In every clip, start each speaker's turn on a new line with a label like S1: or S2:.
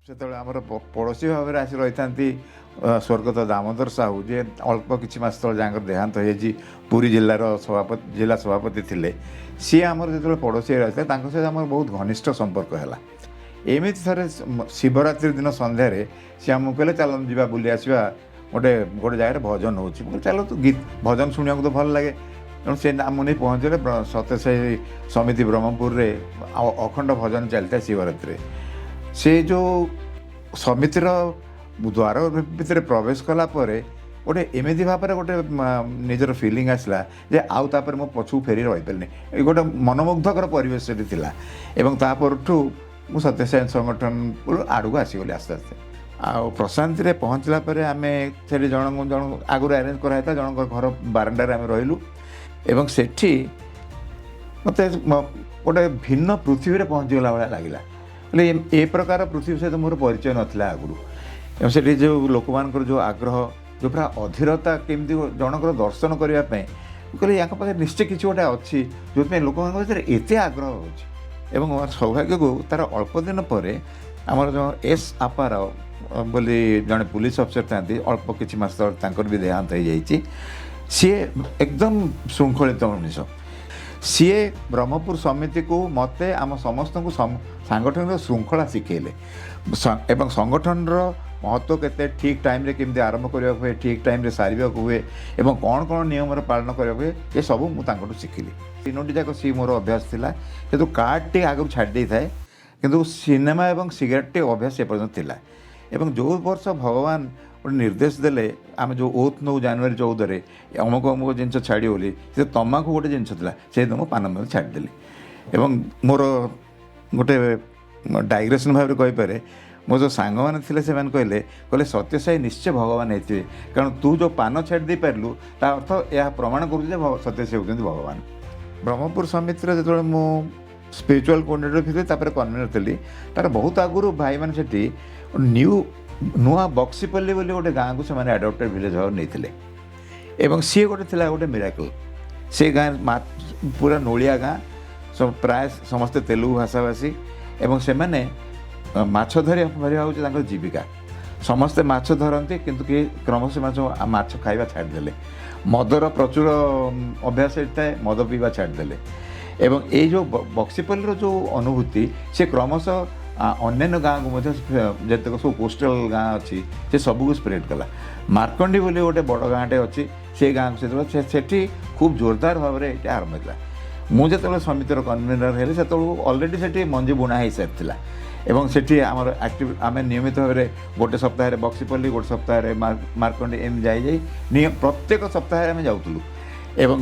S1: ସେତେବେଳେ ଆମର ପଡ଼ୋଶୀ ଭାବରେ ଆସି ରହିଥାନ୍ତି ସ୍ୱର୍ଗତ ଦାମୋଦର ସାହୁ, ଯିଏ ଅଳ୍ପ କିଛି ମାସ ତଳେ ଯାହାଙ୍କର ଦେହାନ୍ତ ହୋଇଯାଇଛି, ପୁରୀ ଜିଲ୍ଲାର ଜିଲ୍ଲା ସଭାପତି ଥିଲେ। ସିଏ ଆମର ଯେତେବେଳେ ପଡ଼ୋଶୀ ରହିଥିଲେ ତାଙ୍କ ସହିତ ଆମର ବହୁତ ଘନିଷ୍ଠ ସମ୍ପର୍କ ହେଲା। ଏମିତି ଥରେ ଶିବରାତ୍ରି ଦିନ ସନ୍ଧ୍ୟାରେ ସେ ଆମକୁ କହିଲେ, ଚାଲ ଯିବା ବୁଲି ଆସିବା, ଗୋଟେ ଜାଗାରେ ଭଜନ ହେଉଛି। ମୁଁ କହିଲି ଚାଲ, ତୁ ଭଜନ ଶୁଣିବାକୁ ତ ଭଲ ଲାଗେ। ତେଣୁ ସେ ଆମକୁ ନେଇ ପହଞ୍ଚିଲେ ସତ୍ୟସାଇ ସମିତି ବ୍ରହ୍ମପୁରରେ ଅଖଣ୍ଡ ଭଜନ ଚାଲିଥାଏ ଶିବରାତ୍ରିରେ। ସେ ଯେଉଁ ସମିତିର ଦ୍ୱାର ଭିତରେ ପ୍ରବେଶ କଲା ପରେ ଗୋଟେ ଏମିତି ଭାବରେ ଗୋଟେ ନିଜର ଫିଲିଂ ଆସିଲା ଯେ ଆଉ ତାପରେ ମୁଁ ପଛକୁ ଫେରି ରହିପାରିନି। ଗୋଟେ ମନମୁଗ୍ଧକର ପରିବେଶ ସେଠି ଥିଲା। ଏବଂ ତାପରଠୁ ମୁଁ ସତ୍ୟସାଇ ସଂଗଠନ ଆଡ଼କୁ ଆସିଗଲି ଆସ୍ତେ ଆସ୍ତେ। ଆଉ ପ୍ରଶାନ୍ତିରେ ପହଞ୍ଚିଲା ପରେ ଆମେ ସେଠି ଜଣ ଆଗରୁ ଆରେଞ୍ଜ କରାହେଇଥିଲା, ଜଣଙ୍କ ଘର ବାରଣ୍ଡାରେ ଆମେ ରହିଲୁ। ଏବଂ ସେଠି ମୋତେ ଗୋଟେ ଭିନ୍ନ ପୃଥିବୀରେ ପହଞ୍ଚିଗଲା ଭଳିଆ ଲାଗିଲା। ହେଲେ ଏ ପ୍ରକାର ପୃଥିବୀ ସହିତ ମୋର ପରିଚୟ ନଥିଲା ଆଗରୁ। ଏବଂ ସେଠି ଯେଉଁ ଲୋକମାନଙ୍କର ଯେଉଁ ଆଗ୍ରହ, ଯେଉଁ ପୁରା ଅଧୀରତା, କେମିତି ଜଣଙ୍କର ଦର୍ଶନ କରିବା ପାଇଁ, ମୁଁ କହିଲି ୟାଙ୍କ ପାଖରେ ନିଶ୍ଚୟ କିଛି ଗୋଟେ ଅଛି ଯେଉଁଥିପାଇଁ ଲୋକମାନଙ୍କ ଭିତରେ ଏତେ ଆଗ୍ରହ ହେଉଛି। ଏବଂ ମୋର ସୌଭାଗ୍ୟକୁ ତାର ଅଳ୍ପ ଦିନ ପରେ ଆମର ଯେଉଁ ଏସ୍ ଆପାରାଓ ବୋଲି ଜଣେ ପୁଲିସ ଅଫିସର ଥାନ୍ତି, ଅଳ୍ପ କିଛି ମାସ ତଳେ ତାଙ୍କର ବି ଦେହାନ୍ତ ହୋଇଯାଇଛି। ସିଏ ଏକଦମ ଶୃଙ୍ଖଳିତ ମଣିଷ। ସିଏ ବ୍ରହ୍ମପୁର ସମିତିକୁ, ମୋତେ, ଆମ ସମସ୍ତଙ୍କୁ ସାଙ୍ଗଠନିକ ଶୃଙ୍ଖଳା ଶିଖେଇଲେ ଏବଂ ସଂଗଠନର ମହତ୍ଵ କେତେ, ଠିକ୍ ଟାଇମ୍ରେ କେମିତି ଆରମ୍ଭ କରିବାକୁ ହୁଏ, ଠିକ୍ ଟାଇମ୍ରେ ସାରିବାକୁ ହୁଏ ଏବଂ କ'ଣ ନିୟମର ପାଳନ କରିବାକୁ ହୁଏ, ଏସବୁ ମୁଁ ତାଙ୍କଠୁ ଶିଖିଲି। ତିନୋଟି ଯାକ ସିଏ ମୋର ଅଭ୍ୟାସ ଥିଲା। କିନ୍ତୁ କାର୍ଡ଼ଟି ଆଗରୁ ଛାଡ଼ି ଦେଇଥାଏ, କିନ୍ତୁ ସିନେମା ଏବଂ ସିଗାରେଟଟି ଅଭ୍ୟାସ ଏପର୍ଯ୍ୟନ୍ତ ଥିଲା। ଏବଂ ଯେଉଁ ବର୍ଷ ଭଗବାନ ଗୋଟେ ନିର୍ଦ୍ଦେଶ ଦେଲେ, ଆମେ ଯେଉଁ ଓଥ୍ ନେଉ ଜାନୁଆରୀ 14ରେ, ଅମୁକ ଜିନିଷ ଛାଡ଼ିବ ବୋଲି, ସେ ତମାଖୁ ଗୋଟେ ଜିନିଷ ଥିଲା, ସେଇଦିନ ମୁଁ ପାନ ମଧ୍ୟ ଛାଡ଼ିଦେଲି। ଏବଂ ମୋର ଗୋଟେ ଡାଇଗ୍ରେସନ୍ ଭାବରେ କହିପାରେ, ମୋ ଯେଉଁ ସାଙ୍ଗମାନେ ଥିଲେ ସେମାନେ କହିଲେ ସତ୍ୟସାଇ ନିଶ୍ଚୟ ଭଗବାନ ହେଇଥିବେ, କାରଣ ତୁ ଯେଉଁ ପାନ ଛାଡ଼ି ଦେଇପାରିଲୁ ତା ଅର୍ଥ ଏହା ପ୍ରମାଣ କରୁଛି ଯେ ସତ୍ୟସାଇ ହେଉଛନ୍ତି ଭଗବାନ। ବ୍ରହ୍ମପୁର ସମିତିର ଯେତେବେଳେ ମୁଁ ସ୍ପିରିଚୁଆଲ୍ କୋଅର୍ଡିନେଟର ଥିଲି, ତାପରେ କନଭେନର ଥିଲି, ତାର ବହୁତ ଆଗରୁ ଭାଇମାନେ ସେଠି ନୂଆ ବକ୍ସିପଲ୍ଲୀ ବୋଲି ଗୋଟେ ଗାଁକୁ ସେମାନେ ଆଡପ୍ଟେଡ୍ ଭିଲେଜ୍ ଭାବରେ ନେଇଥିଲେ। ଏବଂ ସିଏ ଗୋଟେ ଥିଲା ଗୋଟେ ମିରାକଲ୍। ସେ ଗାଁ ପୁରା ନୋଳିଆ ଗାଁ, ପ୍ରାୟ ସମସ୍ତେ ତେଲୁଗୁ ଭାଷାଭାଷୀ ଏବଂ ସେମାନେ ମାଛ ଧରିବା ହେଉଛି ତାଙ୍କର ଜୀବିକା। ସମସ୍ତେ ମାଛ ଧରନ୍ତି, କିନ୍ତୁ କିଏ କ୍ରମଶଃ ମାଛ ଖାଇବା ଛାଡ଼ିଦେଲେ। ମଦର ପ୍ରଚୁର ଅଭ୍ୟାସ ହେଇଥାଏ, ମଦ ପିଇବା ଛାଡ଼ିଦେଲେ। ଏବଂ ଏଇ ଯେଉଁ ବକ୍ସିପଲ୍ଲୀର ଯେଉଁ ଅନୁଭୂତି, ସେ କ୍ରମଶଃ ଅନ୍ୟାନ୍ୟ ଗାଁକୁ ମଧ୍ୟ, ଯେତେକ ସବୁ କୋଷ୍ଟାଲ୍ ଗାଁ ଅଛି ସେ ସବୁକୁ ସ୍ପ୍ରେଡ୍ କଲା। ମାର୍କଣ୍ଡି ବୋଲି ଗୋଟେ ବଡ଼ ଗାଁଟେ ଅଛି, ସେ ଗାଁକୁ ସେଠି ଖୁବ୍ ଜୋରଦାର ଭାବରେ ଏଇଟା ଆରମ୍ଭ ହେଇଥିଲା। ମୁଁ ଯେତେବେଳେ ସମିତିର କନଭେନର ହେଲି, ସେତେବେଳକୁ ଅଲରେଡ଼ି ସେଠି ମଞ୍ଜି ବୁଣା ହେଇସାରିଥିଲା। ଏବଂ ସେଠି ଆମର ଆମେ ନିୟମିତ ଭାବରେ ଗୋଟେ ସପ୍ତାହରେ ବକ୍ସିପଲ୍ଲୀ, ଗୋଟେ ସପ୍ତାହରେ ମାର୍କଣ୍ଡି, ଏମିତି ଯାଇ ପ୍ରତ୍ୟେକ ସପ୍ତାହରେ ଆମେ ଯାଉଥିଲୁ। ଏବଂ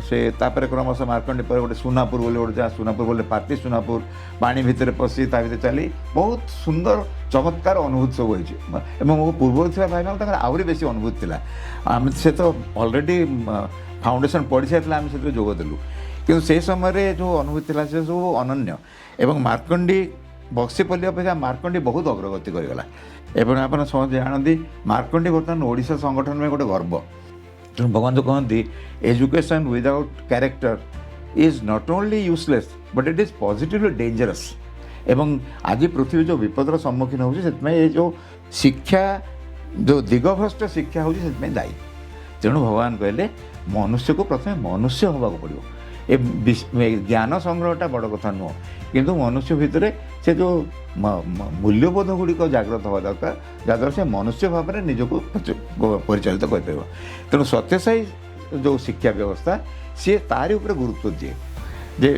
S1: ସେ ତାପରେ କ୍ରମଶଃ ମାର୍କଣ୍ଡି ପରେ ଗୋଟେ ସୁନାପୁର ବୋଲି ଗୋଟେ ଯାହା, ସୁନାପୁର ବୋଲି ପାତି ସୁନାପୁର, ପାଣି ଭିତରେ ପଶି ତା ଭିତରେ ଚାଲି ବହୁତ ସୁନ୍ଦର ଚମତ୍କାର ଅନୁଭୂତି ସବୁ ହେଇଛି। ଏବଂ ମୋ ପୂର୍ବରୁ ଥିବା ଭାଇମାନେ ତାଙ୍କର ଆହୁରି ବେଶୀ ଅନୁଭୂତି ଥିଲା। ଆମେ ସେ ତ ଅଲରେଡ଼ି ଫାଉଣ୍ଡେସନ୍ ପଡ଼ିସାରିଥିଲା, ଆମେ ସେଥିରେ ଯୋଗ ଦେଲୁ। କିନ୍ତୁ ସେହି ସମୟରେ ଯେଉଁ ଅନୁଭୂତି ଥିଲା ସେ ସବୁ ଅନନ୍ୟ। ଏବଂ ମାର୍କଣ୍ଡି ବକ୍ସିପଲ୍ଲୀ ଅପେକ୍ଷା ମାର୍କଣ୍ଡି ବହୁତ ଅଗ୍ରଗତି କରିଗଲା। ଏବଂ ଆପଣ ସମସ୍ତେ ଜାଣନ୍ତି, ମାର୍କଣ୍ଡି ବର୍ତ୍ତମାନ ଓଡ଼ିଶା ସଂଗଠନ ପାଇଁ ଗୋଟେ ଗର୍ବ। ତେଣୁ ଭଗବାନ ଯେଉଁ କହନ୍ତି, education without character is not only useless but it is positively dangerous. ଏବଂ ଆଜି ପୃଥିବୀ ଯେଉଁ ବିପଦର ସମ୍ମୁଖୀନ ହେଉଛି, ସେଥିପାଇଁ ଏ ଯେଉଁ ଶିକ୍ଷା, ଯେଉଁ ଦିଗଭ୍ରଷ୍ଟ ଶିକ୍ଷା ହେଉଛି, ସେଥିପାଇଁ ଦାୟୀ। ତେଣୁ ଭଗବାନ କହିଲେ ମନୁଷ୍ୟକୁ ପ୍ରଥମେ ମନୁଷ୍ୟ ହେବାକୁ ପଡ଼ିବ। ଏ ଜ୍ଞାନ ସଂଗ୍ରହଟା ବଡ଼ କଥା ନୁହଁ, କିନ୍ତୁ ମନୁଷ୍ୟ ଭିତରେ ସେ ଯେଉଁ ମୂଲ୍ୟବୋଧ ଗୁଡ଼ିକ ଜାଗ୍ରତ ହେବା ଦରକାର, ଯାହାଦ୍ୱାରା ସେ ମନୁଷ୍ୟ ଭାବରେ ନିଜକୁ ପରିଚାଳିତ କରିପାରିବ। ତେଣୁ ସତ୍ୟସାଇ ଯେଉଁ ଶିକ୍ଷା ବ୍ୟବସ୍ଥା, ସିଏ ତାରି ଉପରେ ଗୁରୁତ୍ୱ ଦିଏ ଯେ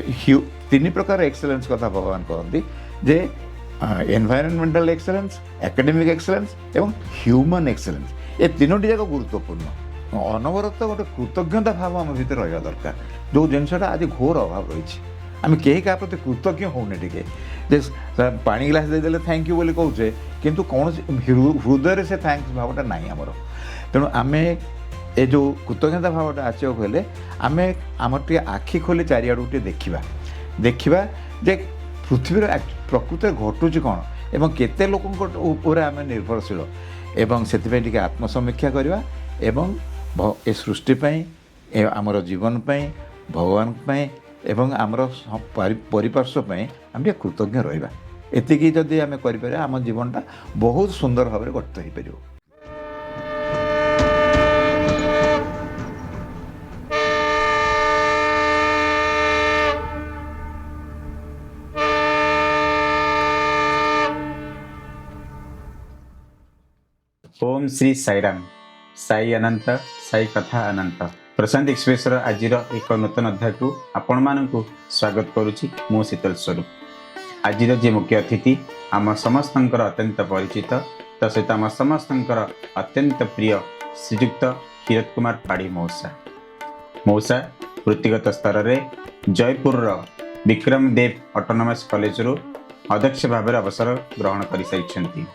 S1: ତିନି ପ୍ରକାର ଏକ୍ସେଲେନ୍ସ କଥା ଭଗବାନ କହନ୍ତି, ଯେ ଏନଭାଇରନମେଣ୍ଟାଲ ଏକ୍ସେଲେନ୍ସ, ଏକାଡେମିକ୍ ଏକ୍ସେଲେନ୍ସ ଏବଂ ହ୍ୟୁମାନ୍ ଏକ୍ସେଲେନ୍ସ। ଏ ତିନୋଟି ଯାକ ଗୁରୁତ୍ୱପୂର୍ଣ୍ଣ। ଅନବରତ ଗୋଟେ କୃତଜ୍ଞତା ଭାବ ଆମ ଭିତରେ ରହିବା ଦରକାର, ଯେଉଁ ଜିନିଷଟା ଆଜି ଘୋର ଅଭାବ ରହିଛି। ଆମେ କେହି କାହା ପ୍ରତି କୃତଜ୍ଞ ହେଉନେ। ଟିକେ ଯେ ପାଣି ଗ୍ଲାସ୍ ଦେଇଦେଲେ ଥ୍ୟାଙ୍କ ୟୁ ବୋଲି କହୁଛେ, କିନ୍ତୁ କୌଣସି ହୃଦୟରେ ସେ ଥ୍ୟାଙ୍କସ୍ ଭାବଟା ନାହିଁ ଆମର। ତେଣୁ ଆମେ ଏ ଯେଉଁ କୃତଜ୍ଞତା ଭାବଟା ଆସିବାକୁ ହେଲେ ଆମେ ଆମର ଟିକେ ଆଖି ଖୋଲି ଚାରିଆଡ଼କୁ ଟିକେ ଦେଖିବା ଯେ ପୃଥିବୀର ପ୍ରକୃତରେ ଘଟୁଛି କ'ଣ ଏବଂ କେତେ ଲୋକଙ୍କ ଉପରେ ଆମେ ନିର୍ଭରଶୀଳ। ଏବଂ ସେଥିପାଇଁ ଟିକେ ଆତ୍ମସମୀକ୍ଷା କରିବା ଏବଂ ଏ ସୃଷ୍ଟି ପାଇଁ, ଆମର ଜୀବନ ପାଇଁ, ଭଗବାନଙ୍କ ପାଇଁ ଏବଂ ଆମର ପରିପାର୍ଶ୍ୱ ପାଇଁ ଆମେ ଟିକେ କୃତଜ୍ଞ ରହିବା। ଏତିକି ଯଦି ଆମେ କରିପାରିବା ଆମ ଜୀବନଟା ବହୁତ ସୁନ୍ଦର ଭାବରେ ଗଠିତ ହୋଇପାରିବ।
S2: ओम श्री साईराम साई अनंत साई कथा अनंत प्रशांत एक्सप्रेस आज एक नूतन अध्याय को आपण मानक स्वागत करुच्ची मु शीतल स्वरूप। आज जे मुख्य अतिथि आम समस्त अत्यंत परिचित तो सहित आम समस्त अत्यंत प्रिय श्रीजुक्त कीरत कुमार पाढ़ी मौसा वृत्तिगत स्तर में जयपुर विक्रम देव ऑटोनोमस कॉलेज रु अध्यक्ष भाव अवसर ग्रहण कर सारी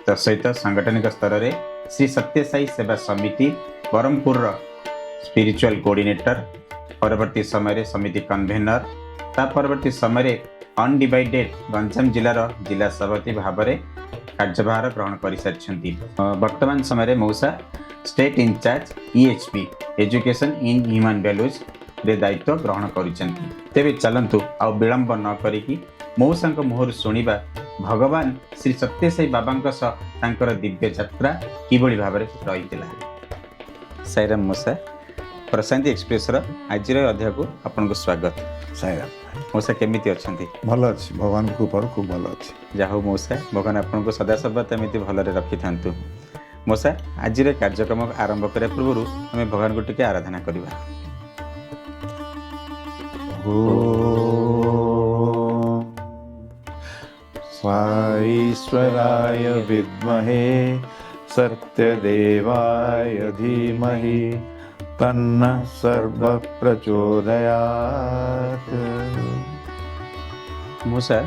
S2: तसहित सांगठनिक स्तर में श्री सत्यसाई सेवा समिति ब्रह्मपुर स्पिरिचुअल कोऑर्डिनेटर परवर्ती समय समिति कन्वेनर ता परवर्ती समय अनडिवाइडेड गंजाम जिलार जिला सभापति भाव में कार्यभार ग्रहण कर सारी। वर्तमान समय मौसा state incharge EHP education in human values रे दायित्व ग्रहण कर चलतु आ विलंब न करी मौसा मुहर शुणा भगवान श्री सत्यसाई बाबा सह दिव्य यात्रा किभली भाव रही। साईराम मौसा प्रशांति एक्सप्रेस आज अध्याय को आपन को स्वागत।
S1: साईराम
S2: मौसा केमिति अछंती?
S1: भल अच्छी भगवान को ऊपर खूब भल अच्छी।
S2: जाहु मौसा भगवान आपन को सदा सर्वदा एमिति भलरे रखि थांतु। मौसा आज कार्यक्रम आरंभ करे पूर्व आम भगवान को टिके आराधना करबा।
S1: ईश्वराय विद्महे सत्यदेवाय धीमहि तन्नः सर्वः प्रचोदयात्।
S2: मौसा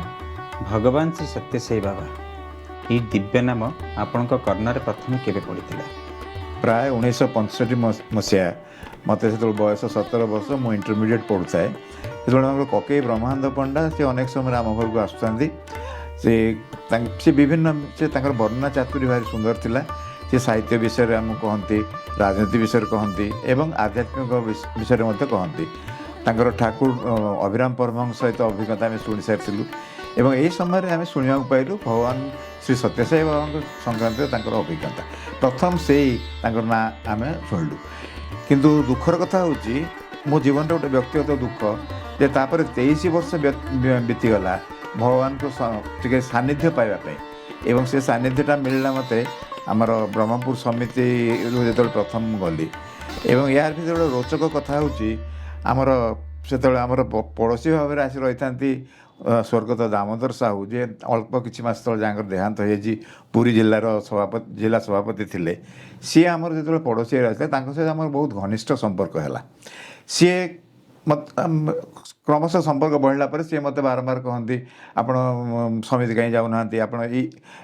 S2: भगवान श्री सत्यसाई बाबा ये दिव्य नाम आपण कर्णर प्रथम केबे पड़ीथिला?
S1: प्राय 1965 मसीहा मत से बयस 17 वर्ष मु इंटरमीडिएट पढ़ुए जो ककई ब्रह्मानंद पंडा से अनेक समय आम घर को आसुँच से विभिन्न से वर्णना चातुरी भारी सुंदर थिला। से साहित्य विषय आम कहती राजनीति विषय कहती एवं आध्यात्मिक विषय कहती ठाकुर अभिराम परमहंस सहित अभिज्ञता आम शुणी सारी एवं यही समय आम शुणा पाइलु भगवान श्री सत्यसाई बाबा संक्रांत अभिज्ञता प्रथम से ना आम शुणिलु। किंतु दुखर कथा हूँ मो जीवन गोटे व्यक्तिगत दुख जे तापर 23 वर्ष बीतीगला भगवान को टे सानिध्य पाइबापी एवं से सानिध्यटा मिलला मत आमर ब्रह्मपुर समिति जो प्रथम गली एवं यार भी गोटे रोचक कथा हूँ आमर से आमर पड़ोशी भाव में आसी रही था स्वर्गत दामोदर साहू जे अल्प किछि मास तले जहाँ देहांत हो पुरी जिलार सभापति जिला सभापति थिले सी आमर जो पड़ोशी रही सहित आमर बहुत घनिष्ठ संपर्क है। सी मत क्रमशः संपर्क बढ़ला पर सी मत बारंबार कहती आपण समिति कहीं जाऊना आपण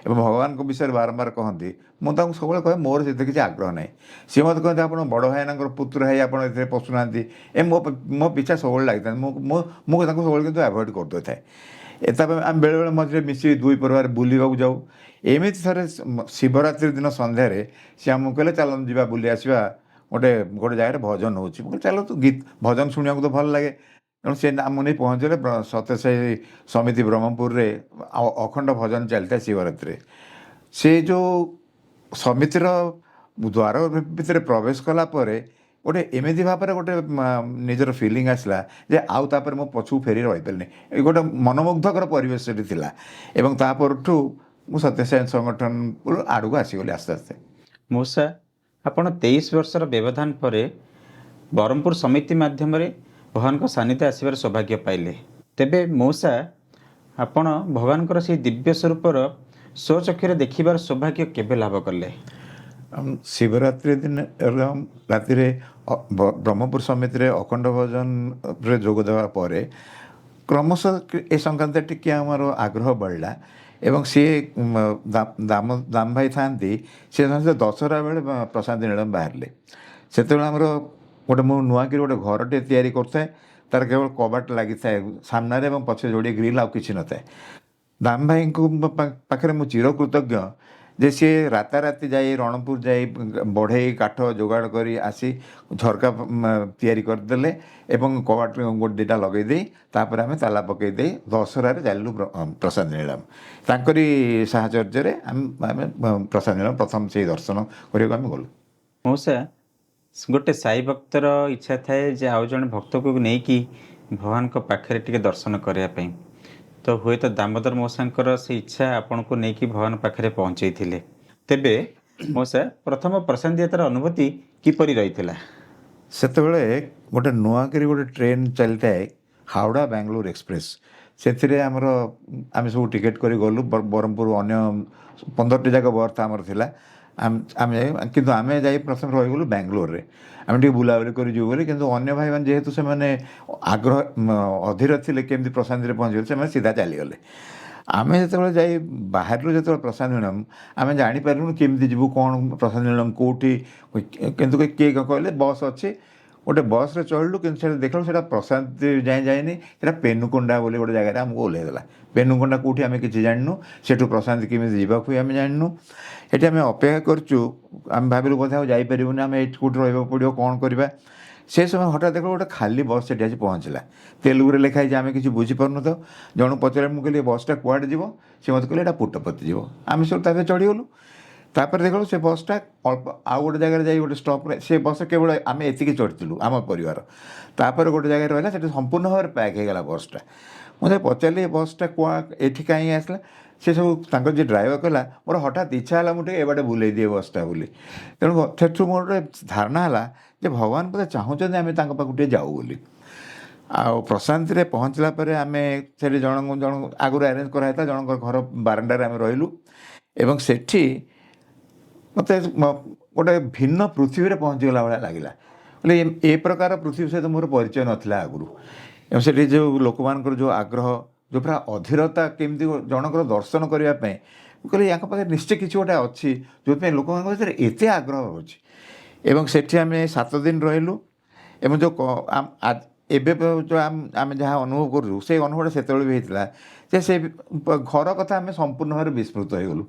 S1: भगवान को विषय बारंबार कहती मुझे सब कहे मोर से किसी आग्रह ना सी मत कहते आप बड़ भाई पुत्र है आप पशुना मो पिछा सब लगी था मुझे सब कि आभोड करदे थाए आम बेले बेले मझे मिसिक दुई परिवार बुलवाक जाऊ एमती थे शिवरात्रि दिन सन्धार सी आमको कहले चल जा बुली आसवा गोटे गोटे जगह भजन हो चलो तो गीत भजन शुणा तो भल लगे तेणु से आम नहीं पहुँचले सत्यसाई समिति ब्रह्मपुर रे अखंड भजन चलता शिवरात्रि से जो समितिर द्वार भितर प्रवेश कला गोटे एमती भाव में गोटे निजर फिलिंग आसला जे आउ तापर मो पछू फेरी रही पारे गोटे मनमुग्धकर परिवेश थिला एवं तापरठू मु सत्यसाई संगठन आड़ को आसीगली आस्ते आस्ते।
S2: मौसा आपण 23 वर्षर व्यवधान पर ब्रह्मपुर समिति माध्यम भगवान को सानिध्य आसबार सौभाग्य पाइले तेबे मौसा आपण भगवान से दिव्य स्वरूपर स्वचक्षुरे देखिबार सौभाग्य केबे लाभ कले?
S1: शिवरात्रि दिन राति ब्रह्मपुर समिति रे अखंड भजन रे जोग देवा परे क्रमशः ए संक्रांत टिके आमर आग्रह बढ़ला एवं सी दाम भाई था सी दशहरा बेले प्रशांत नीलम बाहर से गोटे मु नुआ कि गोटे घरटे तैयारी करता तार केवल कबाट लगी था सामने पछे जोड़े ग्रिल आ कि न था दाम भाई को पाखे मु चिर कृतज्ञ ଯେ ସିଏ ରାତାରାତି ଯାଇ ରଣପୁର ଯାଇ ବଢ଼େଇ କାଠ ଯୋଗାଡ଼ କରି ଆସି ଝରକା ତିଆରି କରିଦେଲେ ଏବଂ କବାଟ ଗୋଟେ ଦୁଇଟା ଲଗେଇ ଦେଇ ତାପରେ ଆମେ ତାଲା ପକେଇ ଦେଇ ଦଶହରାରେ ଚାଲିଲୁ ପ୍ରସାଦ ନୀଳମ। ତାଙ୍କରି ସାହଚର୍ଯ୍ୟରେ ଆମେ ପ୍ରସାଦ ନୀଳମ ପ୍ରଥମ ସେଇ ଦର୍ଶନ କରିବାକୁ ଆମେ ଗଲୁ।
S2: ମଉସା, ଗୋଟେ ସାଇ ଭକ୍ତର ଇଚ୍ଛା ଥାଏ ଯେ ଆଉ ଜଣେ ଭକ୍ତକୁ ନେଇକି ଭଗବାନଙ୍କ ପାଖରେ ଟିକେ ଦର୍ଶନ କରିବା ପାଇଁ। ତ ହୁଏତ ଦାମୋଦର ମଉସାଙ୍କର ସେ ଇଚ୍ଛା ଆପଣଙ୍କୁ ନେଇକି ଭଗବାନ ପାଖରେ ପହଞ୍ଚେଇଥିଲେ। ତେବେ ମଉସା, ପ୍ରଥମ ପ୍ରଶାନ୍ତି ଯାତ୍ରାର ଅନୁଭୂତି କିପରି ରହିଥିଲା?
S1: ସେତେବେଳେ ଗୋଟେ ନୂଆକରି ଗୋଟେ ଟ୍ରେନ୍ ଚାଲିଥାଏ, ହାଓଡ଼ା ବାଙ୍ଗାଲୋର ଏକ୍ସପ୍ରେସ୍। ସେଥିରେ ଆମେ ସବୁ ଟିକେଟ୍ କରି ଗଲୁ। ବ୍ରହ୍ମପୁର ଅନ୍ୟ 15ଟି ଯାକ ବର୍ଥ ଆମର ଥିଲା। କିନ୍ତୁ ଆମେ ଯାଇ ପ୍ରଥମେ ରହିଗଲୁ ବାଙ୍ଗାଲୋରରେ। ଆମେ ଟିକେ ବୁଲାବୁଲି କରି ଯିବୁ ବୋଲି, କିନ୍ତୁ ଅନ୍ୟ ଭାଇମାନେ ଯେହେତୁ ସେମାନେ ଅଧୀର ଥିଲେ କେମିତି ପ୍ରଶାନ୍ତିରେ ପହଞ୍ଚିଗଲେ, ସେମାନେ ସିଧା ଚାଲିଗଲେ। ଆମେ ଯେତେବେଳେ ଯାଇ ବାହାରିଲୁ ଯେତେବେଳେ ପ୍ରଶାନ୍ତି ନିଳମ, ଆମେ ଜାଣିପାରିଲୁନି କେମିତି ଯିବୁ, କ'ଣ ପ୍ରଶାନ୍ତି ନିଳମ କେଉଁଠି। କିନ୍ତୁ କିଏ କହିଲେ ବସ୍ ଅଛି, ଗୋଟେ ବସ୍ରେ ଚଢ଼ିଲୁ, କିନ୍ତୁ ସେଟା ଦେଖିଲୁ ସେଟା ପ୍ରଶାନ୍ତି ଯାଇନି, ସେଟା ପେନୁକୋଣ୍ଡା ବୋଲି ଗୋଟେ ଜାଗାରେ ଆମକୁ ଓହ୍ଲାଇ ଦେଲା। ପେନୁକୋଣ୍ଡା କେଉଁଠି ଆମେ କିଛି ଜାଣିନୁ, ସେଠୁ ପ୍ରଶାନ୍ତି କେମିତି ଯିବାକୁ ଆମେ ଜାଣିନୁ। ଏଠି ଆମେ ଅପେକ୍ଷା କରିଛୁ, ଆମେ ଭାବିଲୁ ବୋଧେ ଆଉ ଯାଇପାରିବୁନି, ଆମେ ଏଇଠି କେଉଁଠି ରହିବାକୁ ପଡ଼ିବ, କ'ଣ କରିବା। ସେ ସମୟ ହଠାତ୍ ଦେଖିଲୁ ଗୋଟେ ଖାଲି ବସ୍ ସେଠି ଆସି ପହଞ୍ଚିଲା। ତେଲୁଗୁରେ ଲେଖା ହେଇଛି, ଆମେ କିଛି ବୁଝିପାରୁନୁ। ତ ଜଣକୁ ପଚାରିଲେ, ମୁଁ କହିଲି ଏ ବସ୍ଟା କୁଆଡ଼େ ଯିବ? ସେ ମୋତେ କହିଲେ ଏଇଟା ପୁଟ୍ଟପର୍ତ୍ତି ଯିବ। ଆମେ ସବୁ ତା ଦେହରେ ଚଢ଼ିଗଲୁ। ତାପରେ ଦେଖିଲୁ ସେ ବସ୍ଟା ଅଳ୍ପ ଆଉ ଗୋଟେ ଜାଗାରେ ଯାଇ ଗୋଟେ ଷ୍ଟପ୍ରେ, ସେ ବସ୍ରେ କେବଳ ଆମେ ଏତିକି ଚଢ଼ିଥିଲୁ ଆମ ପରିବାର। ତାପରେ ଗୋଟେ ଜାଗାରେ ରହିଲା, ସେଠି ସମ୍ପୂର୍ଣ୍ଣ ଭାବରେ ପ୍ୟାକ୍ ହେଇଗଲା ବସ୍ଟା। ମୁଁ ତାକୁ ପଚାରିଲି ଏ ବସ୍ଟା ଏଠି କାହିଁକି ଆସିଲା? ସେ ସବୁ ତାଙ୍କର ଯିଏ ଡ୍ରାଇଭର କହିଲା, ମୋର ହଠାତ୍ ଇଚ୍ଛା ହେଲା ମୁଁ ଟିକେ ଏ ବାଟେ ବୁଲେଇ ଦିଏ ବସ୍ଟା ବୋଲି। ତେଣୁ ସେଠୁ ମୋର ଗୋଟେ ଧାରଣା ହେଲା ଯେ ଭଗବାନ ବୋଧେ ଚାହୁଁଛନ୍ତି ଆମେ ତାଙ୍କ ପାଖକୁ ଟିକେ ଯାଉ ବୋଲି। ଆଉ ପ୍ରଶାନ୍ତିରେ ପହଞ୍ଚିଲା ପରେ ଆମେ ସେଠି ଜଣ ଆଗରୁ ଆରେଞ୍ଜ କରାହେଇଥିଲା, ଜଣଙ୍କର ଘର ବାରଣ୍ଡାରେ ଆମେ ରହିଲୁ। ଏବଂ ସେଠି ମୋତେ ଗୋଟେ ଭିନ୍ନ ପୃଥିବୀରେ ପହଞ୍ଚିଗଲା ଭଳିଆ ଲାଗିଲା। ବୋଲେ ଏ ପ୍ରକାର ପୃଥିବୀ ସହିତ ମୋର ପରିଚୟ ନଥିଲା ଆଗରୁ। ଏବଂ ସେଠି ଯେଉଁ ଲୋକମାନଙ୍କର ଯେଉଁ ଆଗ୍ରହ, ଯେଉଁ ପୁରା ଅଧୀରତା, କେମିତି ଜଣଙ୍କର ଦର୍ଶନ କରିବା ପାଇଁ, ମୁଁ କହିଲି ୟାଙ୍କ ପାଖରେ ନିଶ୍ଚୟ କିଛି ଗୋଟେ ଅଛି ଯେଉଁଥିପାଇଁ ଲୋକମାନଙ୍କ ଭିତରେ ଏତେ ଆଗ୍ରହ ଅଛି। ଏବଂ ସେଠି ଆମେ 7 ଦିନ ରହିଲୁ। ଏବଂ ଏବେ ଯେଉଁ ଆମେ ଯାହା ଅନୁଭବ କରୁଛୁ, ସେଇ ଅନୁଭବଟା ସେତେବେଳେ ବି ହେଇଥିଲା ଯେ ସେ ଘର କଥା ଆମେ ସମ୍ପୂର୍ଣ୍ଣ ଭାବରେ ବିସ୍ମୃତ ହେଇଗଲୁ।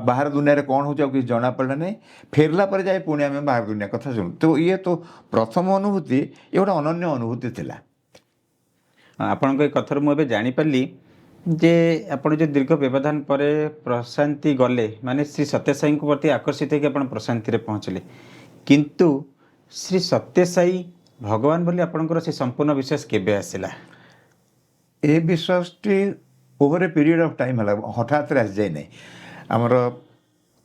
S1: ବାହାର ଦୁନିଆରେ କ'ଣ ହେଉଛି ଆଉ କିଛି ଜଣାପଡ଼ିଲା ନାହିଁ। ଫେରିଲା ପରେ ଯାଇ ପୁଣି ଆମେ ବାହାର ଦୁନିଆ କଥା ଶୁଣୁ। ତ ପ୍ରଥମ ଅନୁଭୂତି, ଏ ଗୋଟେ ଅନନ୍ୟ ଅନୁଭୂତି ଥିଲା।
S2: ଆପଣଙ୍କ ଏ କଥାରୁ ମୁଁ ଏବେ ଜାଣିପାରିଲି ଯେ ଆପଣ ଯେଉଁ ଦୀର୍ଘ ବ୍ୟବଧାନ ପରେ ପ୍ରଶାନ୍ତି ଗଲେ, ମାନେ ଶ୍ରୀ ସତ୍ୟସାଇଙ୍କ ପ୍ରତି ଆକର୍ଷିତ ହୋଇକି ଆପଣ ପ୍ରଶାନ୍ତିରେ ପହଞ୍ଚିଲେ। କିନ୍ତୁ ଶ୍ରୀ ସତ୍ୟସାଇ ଭଗବାନ ବୋଲି ଆପଣଙ୍କର ସେ ସମ୍ପୂର୍ଣ୍ଣ ବିଶ୍ୱାସ କେବେ ଆସିଲା?
S1: ଏ ବିଶ୍ୱାସଟି over a period of time ହେଲା, ହଠାତ୍ରେ ଆସିଯାଇ ନାହିଁ। ଆମର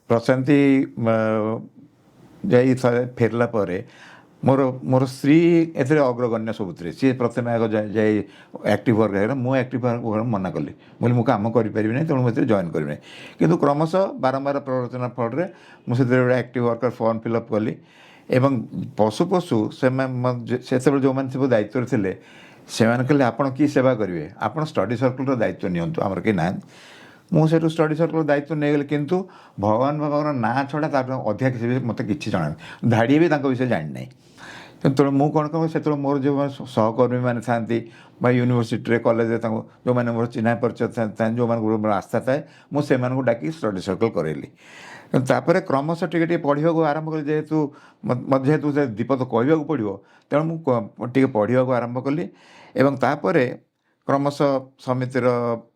S1: ପ୍ରଶାନ୍ତି ଯାଇ ଫେରିଲା ପରେ ମୋର ସ୍ତ୍ରୀ ଏଥିରେ ଅଗ୍ରଗଣ୍ୟ ସବୁଥିରେ। ସିଏ ପ୍ରଥମେ ଆଗ ଯାଇ ଆକ୍ଟିଭ୍ ୱାର୍କ ହେଇଗଲା। ମୁଁ ଆକ୍ଟିଭ୍ ୱାର୍କ ମନା କଲି, ମୁଁ କାମ କରିପାରିବି ନାହିଁ, ତେଣୁ ମୁଁ ଏଥିରେ ଜଏନ୍ କରିବି ନାହିଁ। କିନ୍ତୁ କ୍ରମଶଃ ବାରମ୍ବାର ପ୍ରରୋଚନା ଫଳରେ ମୁଁ ସେଥିରେ ଗୋଟେ ଆକ୍ଟିଭ୍ ୱାର୍କର ଫର୍ମ ଫିଲ୍ଅପ୍ କଲି। ଏବଂ ପଶୁ ସେତେବେଳେ ଯେଉଁମାନେ ସବୁ ଦାୟିତ୍ୱରେ ଥିଲେ, ସେମାନେ କହିଲେ ଆପଣ କି ସେବା କରିବେ, ଆପଣ ଷ୍ଟଡି ସର୍କଲର ଦାୟିତ୍ୱ ନିଅନ୍ତୁ, ଆମର କେହି ନାହାନ୍ତି। ମୁଁ ସେଠୁ ଷ୍ଟଡି ସର୍କଲର ଦାୟିତ୍ୱ ନେଇଗଲି। କିନ୍ତୁ ଭଗବାନ ବାବାଙ୍କର ନାଁ ଛଡ଼ା ତାର ଅଧିକା କିଛି ମୋତେ କିଛି ଜଣାନି, ଧାଡ଼ିଏ ବି ତାଙ୍କ ବିଷୟରେ ଜାଣିନାହିଁ। ତେଣୁ ମୁଁ କ'ଣ କରେ, ସେତେବେଳେ ମୋର ଯେଉଁ ସହକର୍ମୀମାନେ ଥାନ୍ତି ବା ୟୁନିଭର୍ସିଟିରେ କଲେଜରେ ଯେଉଁମାନେ ମୋର ଚିହ୍ନା ପରିଚୟ ଥାନ୍ତି, ଯେଉଁମାନଙ୍କୁ ମୋର ଆସ୍ଥା ଥାଏ, ମୁଁ ସେମାନଙ୍କୁ ଡାକି ଷ୍ଟଡି ସର୍କଲ କରେଇଲି। ତାପରେ କ୍ରମଶଃ ଟିକେ ଟିକେ ପଢ଼ିବାକୁ ଆରମ୍ଭ କଲି। ଯେହେତୁ ସେ ଦୀପଦ କହିବାକୁ ପଡ଼ିବ, ତେଣୁ ମୁଁ ଟିକେ ପଢ଼ିବାକୁ ଆରମ୍ଭ କଲି। ଏବଂ ତାପରେ କ୍ରମଶଃ ସମିତିର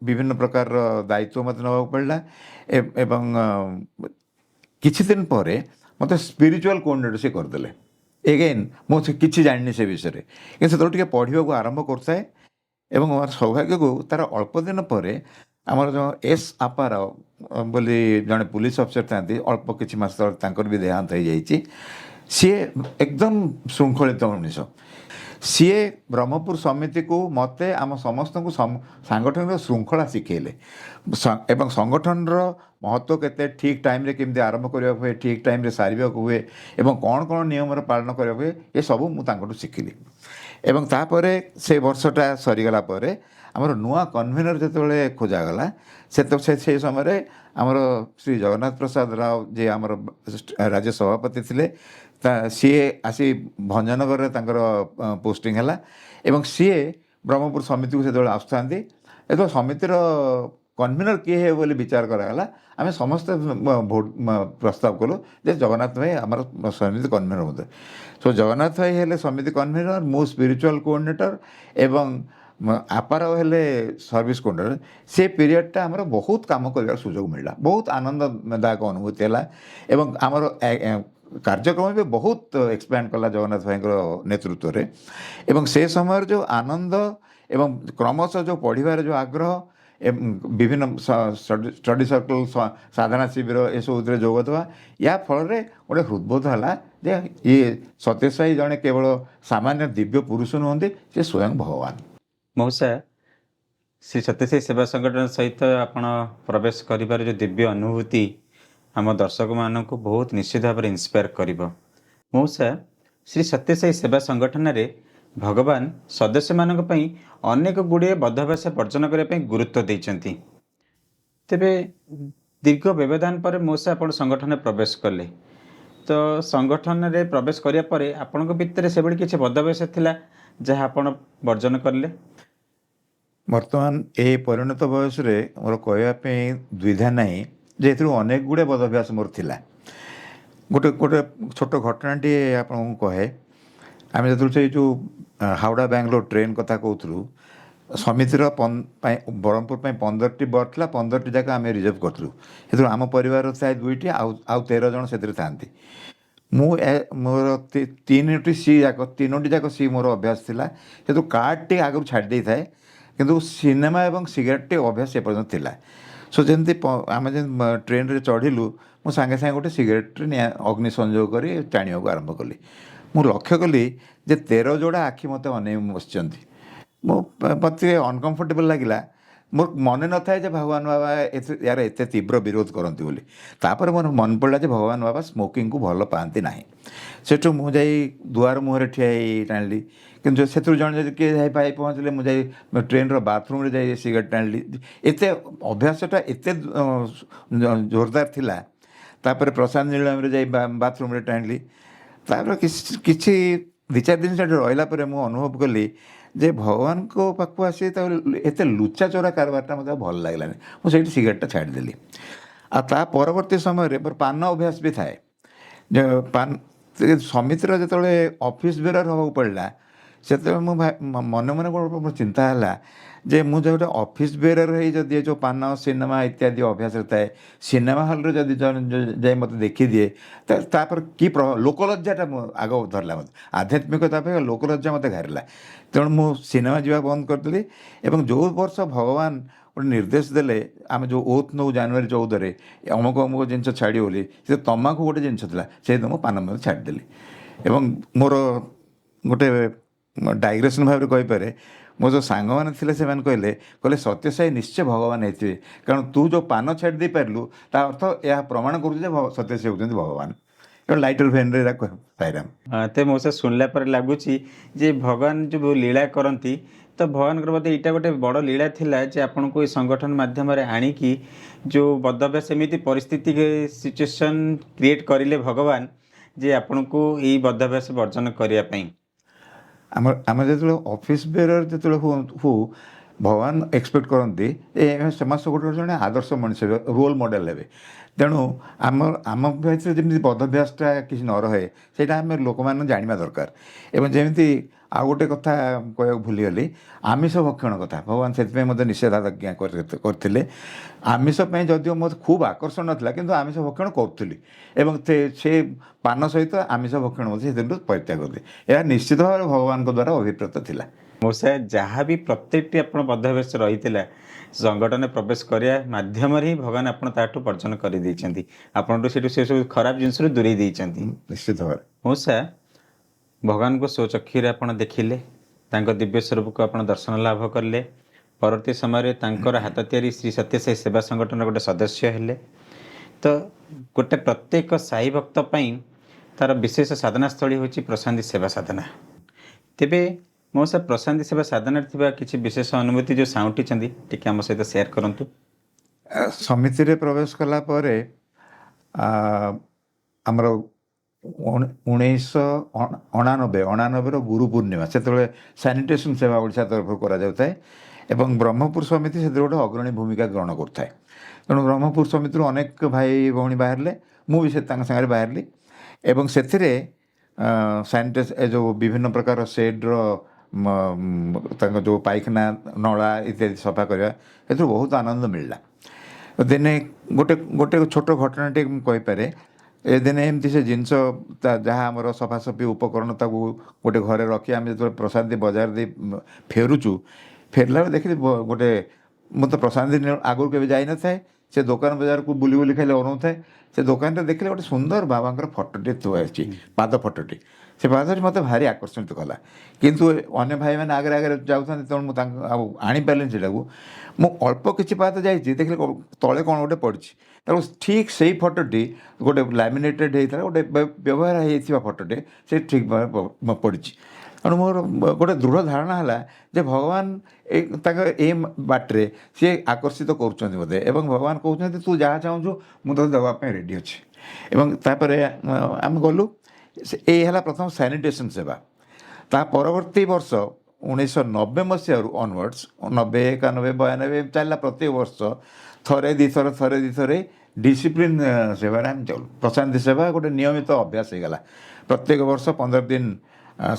S1: ବିଭିନ୍ନ ପ୍ରକାରର ଦାୟିତ୍ୱ ମୋତେ ନେବାକୁ ପଡ଼ିଲା। ଏବଂ କିଛି ଦିନ ପରେ ମୋତେ ସ୍ପିରିଚୁଆଲ୍ କୋଅର୍ଡ଼ିନେଟର୍ ସେ କରିଦେଲେ। ଏଗେନ୍ ମୁଁ କିଛି ଜାଣିନି ସେ ବିଷୟରେ, କିନ୍ତୁ ସେତେବେଳେ ଟିକେ ପଢ଼ିବାକୁ ଆରମ୍ଭ କରୁଥାଏ। ଏବଂ ମୋର ସୌଭାଗ୍ୟକୁ ତାର ଅଳ୍ପ ଦିନ ପରେ ଆମର ଯେଉଁ ଏସ୍ ଆପାରାଓ ବୋଲି ଜଣେ ପୁଲିସ ଅଫିସର ଥାନ୍ତି, ଅଳ୍ପ କିଛି ମାସ ତଳେ ତାଙ୍କର ବି ଦେହାନ୍ତ ହେଇଯାଇଛି। ସିଏ ଏକଦମ ଶୃଙ୍ଖଳିତ ମଣିଷ। ସିଏ ବ୍ରହ୍ମପୁର ସମିତିକୁ, ମୋତେ, ଆମ ସମସ୍ତଙ୍କୁ ସାଙ୍ଗଠନିକ ଶୃଙ୍ଖଳା ଶିଖେଇଲେ। ଏବଂ ସଂଗଠନର ମହତ୍ତ୍ୱ କେତେ, ଠିକ୍ ଟାଇମ୍ରେ କେମିତି ଆରମ୍ଭ କରିବାକୁ ହୁଏ, ଠିକ୍ ଟାଇମ୍ରେ ସାରିବାକୁ ହୁଏ, ଏବଂ କ'ଣ କ'ଣ ନିୟମର ପାଳନ କରିବାକୁ ହୁଏ, ଏସବୁ ମୁଁ ତାଙ୍କଠୁ ଶିଖିଲି। ଏବଂ ତାପରେ ସେ ବର୍ଷଟା ସରିଗଲା ପରେ ଆମର ନୂଆ କନଭେନର ଯେତେବେଳେ ଖୋଜାଗଲା, ସେଇ ସମୟରେ ଆମର ଶ୍ରୀ ଜଗନ୍ନାଥ ପ୍ରସାଦ ରାଓ, ଯିଏ ଆମର ରାଜ୍ୟ ସଭାପତି ଥିଲେ, ସିଏ ଆସି ଭଞ୍ଜନଗରରେ ତାଙ୍କର ପୋଷ୍ଟିଂ ହେଲା। ଏବଂ ସିଏ ବ୍ରହ୍ମପୁର ସମିତିକୁ ସେତେବେଳେ ଆସୁଥାନ୍ତି। ଯେତେବେଳେ ସମିତିର कन्वीनर किए हे बोली विचार करागला आम समस्त भोट प्रस्ताव कलु जे जगन्नाथ भाई आमर समिति कन्वीनर होते सो जगन्नाथ भाई हेले समिति कन्वीनर मु स्पिरिचुअल कोऑर्डिनेटर एवं आपार हेले सर्विस कोऑर्डिनेटर से पीरियडटा आमर बहुत काम कर सुजोग मिलला बहुत आनंददायक अनुभूति है एवं आमर कार्यक्रम भी बहुत एक्सपैंड कला जगन्नाथ भाई नेतृत्व रे एवं से समय जो आनंद एवं क्रमशः जो पढ़ार जो आग्रह विभिन्न स्टडी सर्कल साधना शिविर ये सब जोग देवा या फल गोटे हृदबोध है जे ये सत्येश भाई जड़े केवल सामान्य दिव्य पुरुष नुहति से स्वयं भगवान।
S2: मौसा श्री सत्यसाई सेवा संगठन सहित आपण प्रवेश करिबार जो दिव्य अनुभूति आम दर्शक मानक बहुत निश्चित भाव में इन्स्पायर करिबो। मौसा श्री सत्यसाई सेवा संगठन रे भगवान सदस्य मानक पई अनेक गुड़िए बद्धाभ्यास वर्जन करने पई गुरुत्व देइचंती। तेबे दीर्घ व्यवधान पर मौसा आपण संगठन में प्रवेश कले तो संगठन रे प्रवेश करिया परे आपनक भितर से किसी बद्धाभ्यास थिला जहाँ आपण वर्जन करले।
S1: वर्तमान ये परिणत बयस मोर कहवाई द्विधा नहीं जे अनेक गुड़े बदभ्यास मोर थिला। गोटे गोटे छोट घटनाटी आपको कहे आम जो जो हावड़ा बेंगलोर ट्रेन कथा कहूँ समितिर ब्रह्मपुर 15टी बर्थ था 15टी जाक आम रिजर्व करूँ आम परिवार थाए 2टी आउ 13 जन से था मोर 3टी सी जाक 3टी जाक सी मोर अभ्यास थिला से कार्ड टी आगु छाड़ दे थाए किंतु सिनेमा एवं सिगरेट टी अभ्यास से पर्यंत थिला। सो जमी आम ट्रेन रे चढ़िलु मु सांगे सांगे गोटे सिगरेट अग्नि संयोग कर टाणिया को आरंभ कली मु लक्ष्य कली जे 13 जोड़ा आखि मत अनेक बसचंती मत अनकम्फर्टेबल लगिला मोर मन न थाए जे भगवान बाबा यार एत तीव्र विरोध करती बोली तापर मोर मन पड़ा जे भगवान बाबा स्मोकिंग को भल पाती ना सेठू मुझे दुआर मुहर ठिया टाणी कि से जन किए जाए पाई पहुँचले मुझे ट्रेन बाथरूम रे जाए सिगरेट टाणी एत अभ्यासटा एत जोरदार थिला तापर प्रशांत नीलम रे जाए बाथरूम रे टाणी तापर किसी 2-4 दिन से रहा मुझे अनुभव कली जे भगवान को पाखु आसी एत लुचा चोरा कारबारटा मतलब भल लगलानी मुझे सिगरेटा छाड़देली आ परवर्ती समय मोर पान अभ्यास भी थाए पान समितिर जो ऑफिस बेरर हवा पड़ा से मन मन गोटे चिंता है जे मुझे गोटे ऑफिस बेरर है जदि जो पान सिनेमा इत्यादि अभ्यास थाए सिनेमा हल रे जदि जाए मत देखी दिए तापर कि लोकलज्जाटा आग धरला मत आध्यात्मिकता पे लोकलज्जा मत घारिला तेणु मु सिनेमा जावा बंद करदेली एवं जो वर्ष भगवान गोटे निर्देश देले आम जो ओथ नौ जनवरी 14 अमुक अमुक जिन छाड़ी बोली से तमाकू गोटे जिन से मुझे पान छाड़देली एवं मोर गोटे डाइग्रेसन भाव में कहीपे मो जो सांग मैंने से कहले सत्यसाई निश्चय भगवान होते कारण तू जो पान छाड़ दे पारू ता अर्थ यह प्रमाण करुचे सत्यसाई होती भगवान लाइटर फैन रे साईराम
S2: ते मौसा सुनला पर लगुच जे भगवान जो लीला करती तो भगवान बोधे यहाँ गोटे बड़ लीला थिला जे आपन को संगठन माध्यम आणिकी जो बदभ्यास एमती परिस्थिति सिचुएशन क्रिएट करें भगवान जे आपन को यही बदभ्यास वर्जन करने
S1: आम जो ऑफिस बेरर जो हो भगवान एक्सपेक्ट करती समाज गोटे जड़े आदर्श मनुष्य रोल मॉडल हे तेणु आम आम जमी बदभ्यासटा किसी न रहे से आम लोक मैंने जानवा दरकार एवं जमी आ गोटे कथा कह भूलीगली आमिष भक्षण कथा भगवान से मत निषेधाज्ञा करते आमिष जदिव मत खूब आकर्षण नाला कि आमिष भक्षण करुली एवं से पान सहित आमिष भक्षण मत परित्याग करते यह निश्चित भाव भगवान द्वारा अभिप्रेत थिला।
S2: मौसा जहाँ भी प्रत्येक आप बदभ्यास रही संगठन में प्रवेश करने मध्यम ही भगवान आप वर्जन कर आपन से सब खराब जिनस दूरे
S1: निश्चित भाव
S2: मौसा भगवान को स्वचक्षु आप देखिले दिव्य स्वरूप को आप दर्शन लाभ कले परवर्ती समय हाथ तैयारी श्री सत्यसाई सेवा संगठन गोटे सदस्य हेले तो गोटे प्रत्येक साई भक्त तार विशेष साधना स्थली हूँ प्रशांति सेवा साधना तेबे मौसा प्रशांति सेवा साधना किसी विशेष अनुभूति जो साउंटी टी आम सहित सेयार करूँ
S1: समिति रे प्रवेश कला परे आमर 1999 गुरु पूर्णिमा से सैनिटेशन सेवा ओडिशा तरफ करा जाउताए ଏବଂ ବ୍ରହ୍ମପୁର ସମିତି ସେଥିରେ ଗୋଟେ ଅଗ୍ରଣୀ ଭୂମିକା ଗ୍ରହଣ କରୁଥାଏ। ତେଣୁ ବ୍ରହ୍ମପୁର ସମିତିରୁ ଅନେକ ଭାଇ ଭଉଣୀ ବାହାରିଲେ, ମୁଁ ବି ସେ ତାଙ୍କ ସାଙ୍ଗରେ ବାହାରିଲି ଏବଂ ସେଥିରେ ସାନିଟାଇଜ ଏ ଯେଉଁ ବିଭିନ୍ନ ପ୍ରକାର ସେଡ଼୍ର ତାଙ୍କ ଯେଉଁ ପାଇଖାନା ନଳା ଇତ୍ୟାଦି ସଫା କରିବା, ଏଥିରୁ ବହୁତ ଆନନ୍ଦ ମିଳିଲା। ଦିନେ ଗୋଟେ ଗୋଟେ ଛୋଟ ଘଟଣାଟେ ମୁଁ କହିପାରେ। ଏ ଦିନେ ଏମିତି ସେ ଜିନିଷ ଯାହା ଆମର ସଫାସଫି ଉପକରଣ ତାକୁ ଗୋଟେ ଘରେ ରଖି ଆମେ ଯେତେବେଳେ ପ୍ରଶାନ୍ତି ବଜାର ଦେଇ ଫେରୁଛୁ, ଫେରିଲା ବେଳେ ଦେଖିଲି ଗୋଟେ, ମୁଁ ତ ପ୍ରଶାନ୍ତି ଆଗରୁ କେବେ ଯାଇନଥାଏ, ସେ ଦୋକାନ ବଜାରକୁ ବୁଲି ବୁଲି ଖାଲି ଅନଉଥାଏ। ସେ ଦୋକାନରେ ଦେଖିଲେ ଗୋଟେ ସୁନ୍ଦର ବାବାଙ୍କର ଫଟୋଟେ ଥୁଆ ହେଇଛି, ପାଦ ଫଟୋଟି। ସେ ପାଦଟି ମୋତେ ଭାରି ଆକର୍ଷିତ କଲା, କିନ୍ତୁ ଅନ୍ୟ ଭାଇମାନେ ଆଗରେ ଆଗରେ ଯାଉଥାନ୍ତି, ତେଣୁ ମୁଁ ତାଙ୍କୁ ଆଉ ଆଣିପାରିଲିନି ସେଟାକୁ। ମୁଁ ଅଳ୍ପ କିଛି ପାଦ ଯାଇଛି, ଦେଖିଲି ତଳେ କ'ଣ ଗୋଟେ ପଡ଼ିଛି। ତେଣୁ ଠିକ୍ ସେଇ ଫଟୋଟି ଗୋଟେ ଲାମିନେଟେଡ଼ ହେଇଥିଲା, ଗୋଟେ ବ୍ୟବହାର ହେଇଥିବା ଫଟୋଟେ ସେ ଠିକ୍ ଭାବରେ ପଡ଼ିଛି। ତେଣୁ ମୋର ଗୋଟେ ଦୃଢ଼ ଧାରଣା ହେଲା ଯେ ଭଗବାନ ତାଙ୍କ ଏଇ ବାଟରେ ସିଏ ଆକର୍ଷିତ କରୁଛନ୍ତି ମୋତେ, ଏବଂ ଭଗବାନ କହୁଛନ୍ତି ତୁ ଯାହା ଚାହୁଁଛୁ ମୁଁ ତୋତେ ଦେବା ପାଇଁ ରେଡ଼ି ଅଛି। ଏବଂ ତାପରେ ଆମେ ଗଲୁ। ଏଇ ହେଲା ପ୍ରଥମ ସାନିଟେସନ୍ ସେବା। ତା ପରବର୍ତ୍ତୀ ବର୍ଷ 1990 ମସିହାରୁ ଅନୱାର୍ଡ଼ସ୍, 90, 91, 92 ଚାଲିଲା। ପ୍ରତ୍ୟେକ ବର୍ଷ ଥରେ ଦୁଇଥରେ ଡିସିପ୍ଲିନ୍ ସେବାରେ ଆମେ ଚାଲୁ। ପ୍ରଶାନ୍ତି ସେବା ଗୋଟେ ନିୟମିତ ଅଭ୍ୟାସ ହେଇଗଲା। ପ୍ରତ୍ୟେକ ବର୍ଷ 15 ଦିନ,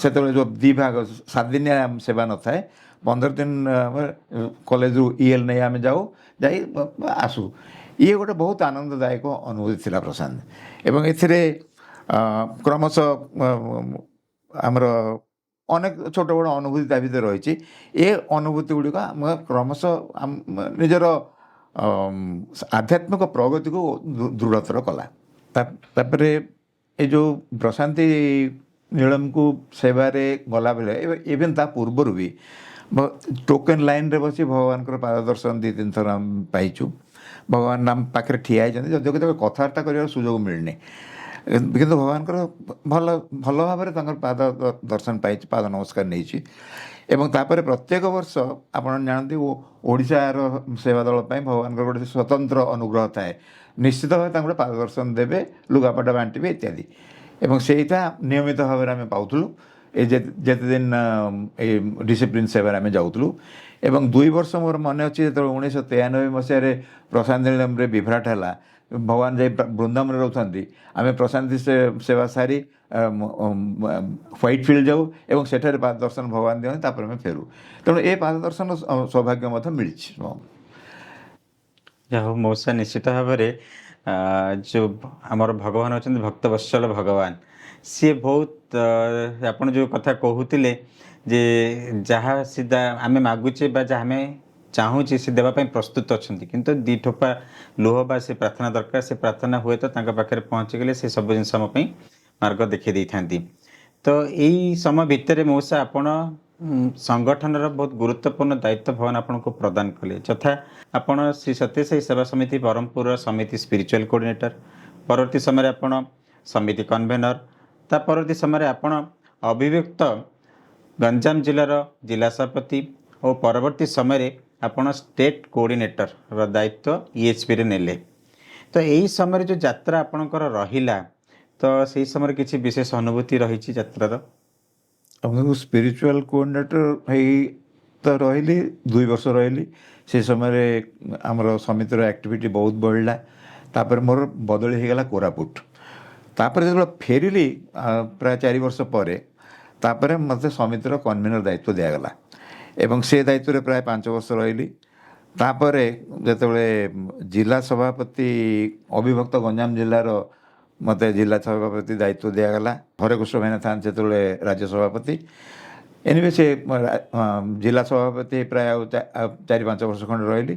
S1: ସେତେବେଳେ ଯେଉଁ ଦୁଇ ଭାଗ 7 ଦିନିଆ ସେବା ନଥାଏ, 15 ଦିନ କଲେଜରୁ ଇଏଲ୍ ନେଇ ଆମେ ଯାଇ ଆସୁ। ଇଏ ଗୋଟେ ବହୁତ ଆନନ୍ଦଦାୟକ ଅନୁଭୂତି ଥିଲା ପ୍ରଶାନ୍ତ। ଏବଂ ଏଥିରେ କ୍ରମଶଃ ଆମର ଅନେକ ଛୋଟ ବଡ଼ ଅନୁଭୂତି ତା ଭିତରେ ରହିଛି। ଏ ଅନୁଭୂତି ଗୁଡ଼ିକ ଆମ କ୍ରମଶଃ ନିଜର ଆଧ୍ୟାତ୍ମିକ ପ୍ରଗତିକୁ ଦୃଢ଼ତର କଲା। ତାପରେ ଏ ଯେଉଁ ପ୍ରଶାନ୍ତି ନୀଳମକୁ ସେବାରେ ଗଲାବେଳେ, ଇଭେନ୍ ତା ପୂର୍ବରୁ ବି ଟୋକେନ୍ ଲାଇନ୍ରେ ବସି ଭଗବାନଙ୍କର ପାଦ ଦର୍ଶନ 2-3 ଥର ଆମେ ପାଇଛୁ। ଭଗବାନ ଆମ ପାଖରେ ଠିଆ ହେଇଛନ୍ତି, ଯଦିଓ କେତେବେଳେ କଥାବାର୍ତ୍ତା କରିବାର ସୁଯୋଗ ମିଳିନି, କିନ୍ତୁ ଭଗବାନଙ୍କର ଭଲ ଭାବରେ ତାଙ୍କର ପାଦ ଦର୍ଶନ ପାଇଛି, ପାଦ ନମସ୍କାର ନେଇଛି। ଏବଂ ତାପରେ ପ୍ରତ୍ୟେକ ବର୍ଷ ଆପଣ ଜାଣନ୍ତି ଓଡ଼ିଶାର ସେବା ଦଳ ପାଇଁ ଭଗବାନଙ୍କର ଗୋଟେ ସ୍ୱତନ୍ତ୍ର ଅନୁଗ୍ରହ ଥାଏ। ନିଶ୍ଚିତ ଭାବେ ତାଙ୍କୁ ଗୋଟେ ପାଦ ଦର୍ଶନ ଦେବେ, ଲୁଗାପଟା ବାଣ୍ଟିବେ ଇତ୍ୟାଦି। ଏବଂ ସେଇଟା ନିୟମିତ ଭାବରେ ଆମେ ପାଉଥିଲୁ ଏ ଯେତେ ଦିନ ଏଇ ଡିସିପ୍ଲିନ୍ ସେବାରେ ଆମେ ଯାଉଥିଲୁ। ଏବଂ 2 ବର୍ଷ ମୋର ମନେ ଅଛି, ଯେତେବେଳେ 1993 ମସିହାରେ ପ୍ରଶାନ୍ତି ନୀଳମରେ ବିଭ୍ରାଟ ହେଲା, ଭଗବାନ ଯାଇ ବୃନ୍ଦାବନରେ ରହୁଛନ୍ତି, ଆମେ ପ୍ରଶାନ୍ତି ସେବା ସାରି ହ୍ୱାଇଟ୍ ଫିଲ୍ଡ ଯାଉ ଏବଂ ସେଠାରେ ପାଦ ଦର୍ଶନ ଭଗବାନ ଦିଅନ୍ତି, ତାପରେ ଆମେ ଫେରୁ। ତେଣୁ ଏ ପାଦ ଦର୍ଶନ ସୌଭାଗ୍ୟ ମଧ୍ୟ ମିଳିଛି।
S2: ଯାହା ହଉ ମଉସା, ନିଶ୍ଚିତ ଭାବରେ ଯେଉଁ ଆମର ଭଗବାନ ଅଛନ୍ତି ଭକ୍ତବତ୍ସଳ ଭଗବାନ, ସିଏ ବହୁତ ଆପଣ ଯେଉଁ କଥା କହୁଥିଲେ ଯେ ଯାହା ସିଧା ଆମେ ମାଗୁଛେ ବା ଯାହା ଆମେ ଚାହୁଁଛେ ସେ ଦେବା ପାଇଁ ପ୍ରସ୍ତୁତ ଅଛନ୍ତି, କିନ୍ତୁ 2 ଠୋପା ଲୁହ ବା ସେ ପ୍ରାର୍ଥନା ଦରକାର। ସେ ପ୍ରାର୍ଥନା ହୁଏତ ତାଙ୍କ ପାଖରେ ପହଞ୍ଚିଗଲେ ସେ ସବୁ ଜିନିଷ ଆମ ପାଇଁ ମାର୍ଗ ଦେଖାଇ ଦେଇଥାନ୍ତି। ତ ଏଇ ସମୟ ଭିତରେ ମଉସା ଆପଣ ସଂଗଠନର ବହୁତ ଗୁରୁତ୍ୱପୂର୍ଣ୍ଣ ଦାୟିତ୍ୱ ଭଗବାନ ଆପଣଙ୍କୁ ପ୍ରଦାନ କଲେ, ଯଥା ଆପଣ ଶ୍ରୀ ସତ୍ୟସାଇ ସେବା ସମିତି ବ୍ରହ୍ମପୁରର ସମିତି ସ୍ପିରିଚୁଆଲ କୋଅର୍ଡିନେଟର, ପରବର୍ତ୍ତୀ ସମୟରେ ଆପଣ ସମିତି କନଭେନର, ତା ପରବର୍ତ୍ତୀ ସମୟରେ ଆପଣ ଅବିଭକ୍ତ ଗଞ୍ଜାମ ଜିଲ୍ଲାର ଜିଲ୍ଲା ସଭାପତି ଓ ପରବର୍ତ୍ତୀ ସମୟରେ ଆପଣ ଷ୍ଟେଟ୍ କୋଅର୍ଡିନେଟରର ଦାୟିତ୍ୱ ଇଏଚପିରେ ନେଲେ। ତ ଏହି ସମୟରେ ଯେଉଁ ଯାତ୍ରା ଆପଣଙ୍କର ରହିଲା, ତ ସେହି ସମୟରେ କିଛି ବିଶେଷ ଅନୁଭୂତି ରହିଛି ଯାତ୍ରାର?
S1: ମୁଁ ସ୍ପିରିଚୁଆଲ କୋଅର୍ଡିନେଟର ହେଇ ତ ରହିଲି, 2 ବର୍ଷ ରହିଲି। ସେ ସମୟରେ ଆମର ସମିତିର ଆକ୍ଟିଭିଟି ବହୁତ ବଢ଼ିଲା। ତାପରେ ମୋର ବଦଳି ହେଇଗଲା କୋରାପୁଟ। ତାପରେ ଯେତେବେଳେ ଫେରିଲି ପ୍ରାୟ 4 ବର୍ଷ ପରେ, ତାପରେ ମୋତେ ସମିତିର କନଭେନର ଦାୟିତ୍ୱ ଦିଆଗଲା ଏବଂ ସେ ଦାୟିତ୍ୱରେ ପ୍ରାୟ 5 ବର୍ଷ ରହିଲି। ତାପରେ ଯେତେବେଳେ ଜିଲ୍ଲା ସଭାପତି ଅବିଭକ୍ତ ଗଞ୍ଜାମ ଜିଲ୍ଲାର ମୋତେ ଜିଲ୍ଲା ସଭାପତି ଦାୟିତ୍ୱ ଦିଆଗଲା, ହରେକୃଷ୍ଣ ଭାଇନା ଥାନ୍ତି ସେତେବେଳେ ରାଜ୍ୟ ସଭାପତି। ଏନିୱେ ସେ ଜିଲ୍ଲା ସଭାପତି ପ୍ରାୟ 4-5 ବର୍ଷ ଖଣ୍ଡେ ରହିଲି।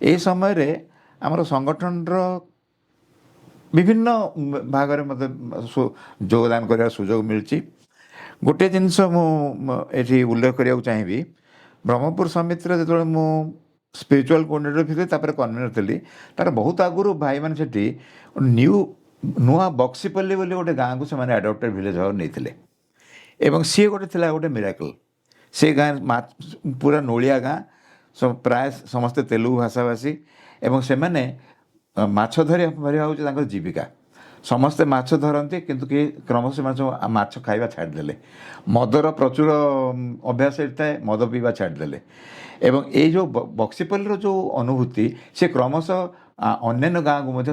S1: ଏହି ସମୟରେ ଆମର ସଂଗଠନର ବିଭିନ୍ନ ଭାଗରେ ମୋତେ ଯୋଗଦାନ କରିବାର ସୁଯୋଗ ମିଳିଛି। ଗୋଟିଏ ଜିନିଷ ମୁଁ ଏଠି ଉଲ୍ଲେଖ କରିବାକୁ ଚାହିଁବି, ବ୍ରହ୍ମପୁର ସମିତିର ଯେତେବେଳେ ମୁଁ ସ୍ପିରିଚୁଆଲ କୋଅର୍ଡିନେଟର ଥିଲି, ତାପରେ କନଭେନର ଥିଲି, ତାର ବହୁତ ଆଗରୁ ଭାଇମାନେ ସେଠି ନୂଆ ବକ୍ସିପଲ୍ଲୀ ବୋଲି ଗୋଟେ ଗାଁକୁ ସେମାନେ ଆଡପ୍ଟେଡ଼ ଭିଲେଜ ଭାବରେ ନେଇଥିଲେ। ଏବଂ ସିଏ ଗୋଟେ ଥିଲା ଗୋଟେ ମିରାକଲ। ସେ ଗାଁ ପୁରା ନୋଳିଆ ଗାଁ, ପ୍ରାୟ ସମସ୍ତେ ତେଲୁଗୁ ଭାଷାଭାଷୀ ଏବଂ ସେମାନେ ମାଛ ଧରିବା ହେଉଛି ତାଙ୍କର ଜୀବିକା। ସମସ୍ତେ ମାଛ ଧରନ୍ତି କିନ୍ତୁ କି କ୍ରମଶଃ ମାଛ ଖାଇବା ଛାଡ଼ିଦେଲେ। ମଦର ପ୍ରଚୁର ଅଭ୍ୟାସ ଥାଏ, ମଦ ପିଇବା ଛାଡ଼ିଦେଲେ। ଏବଂ ଏଇ ଯେଉଁ ବକ୍ସିପଲ୍ଲୀର ଯେଉଁ ଅନୁଭୂତି ସେ କ୍ରମଶଃ ଅନ୍ୟାନ୍ୟ ଗାଁକୁ ମଧ୍ୟ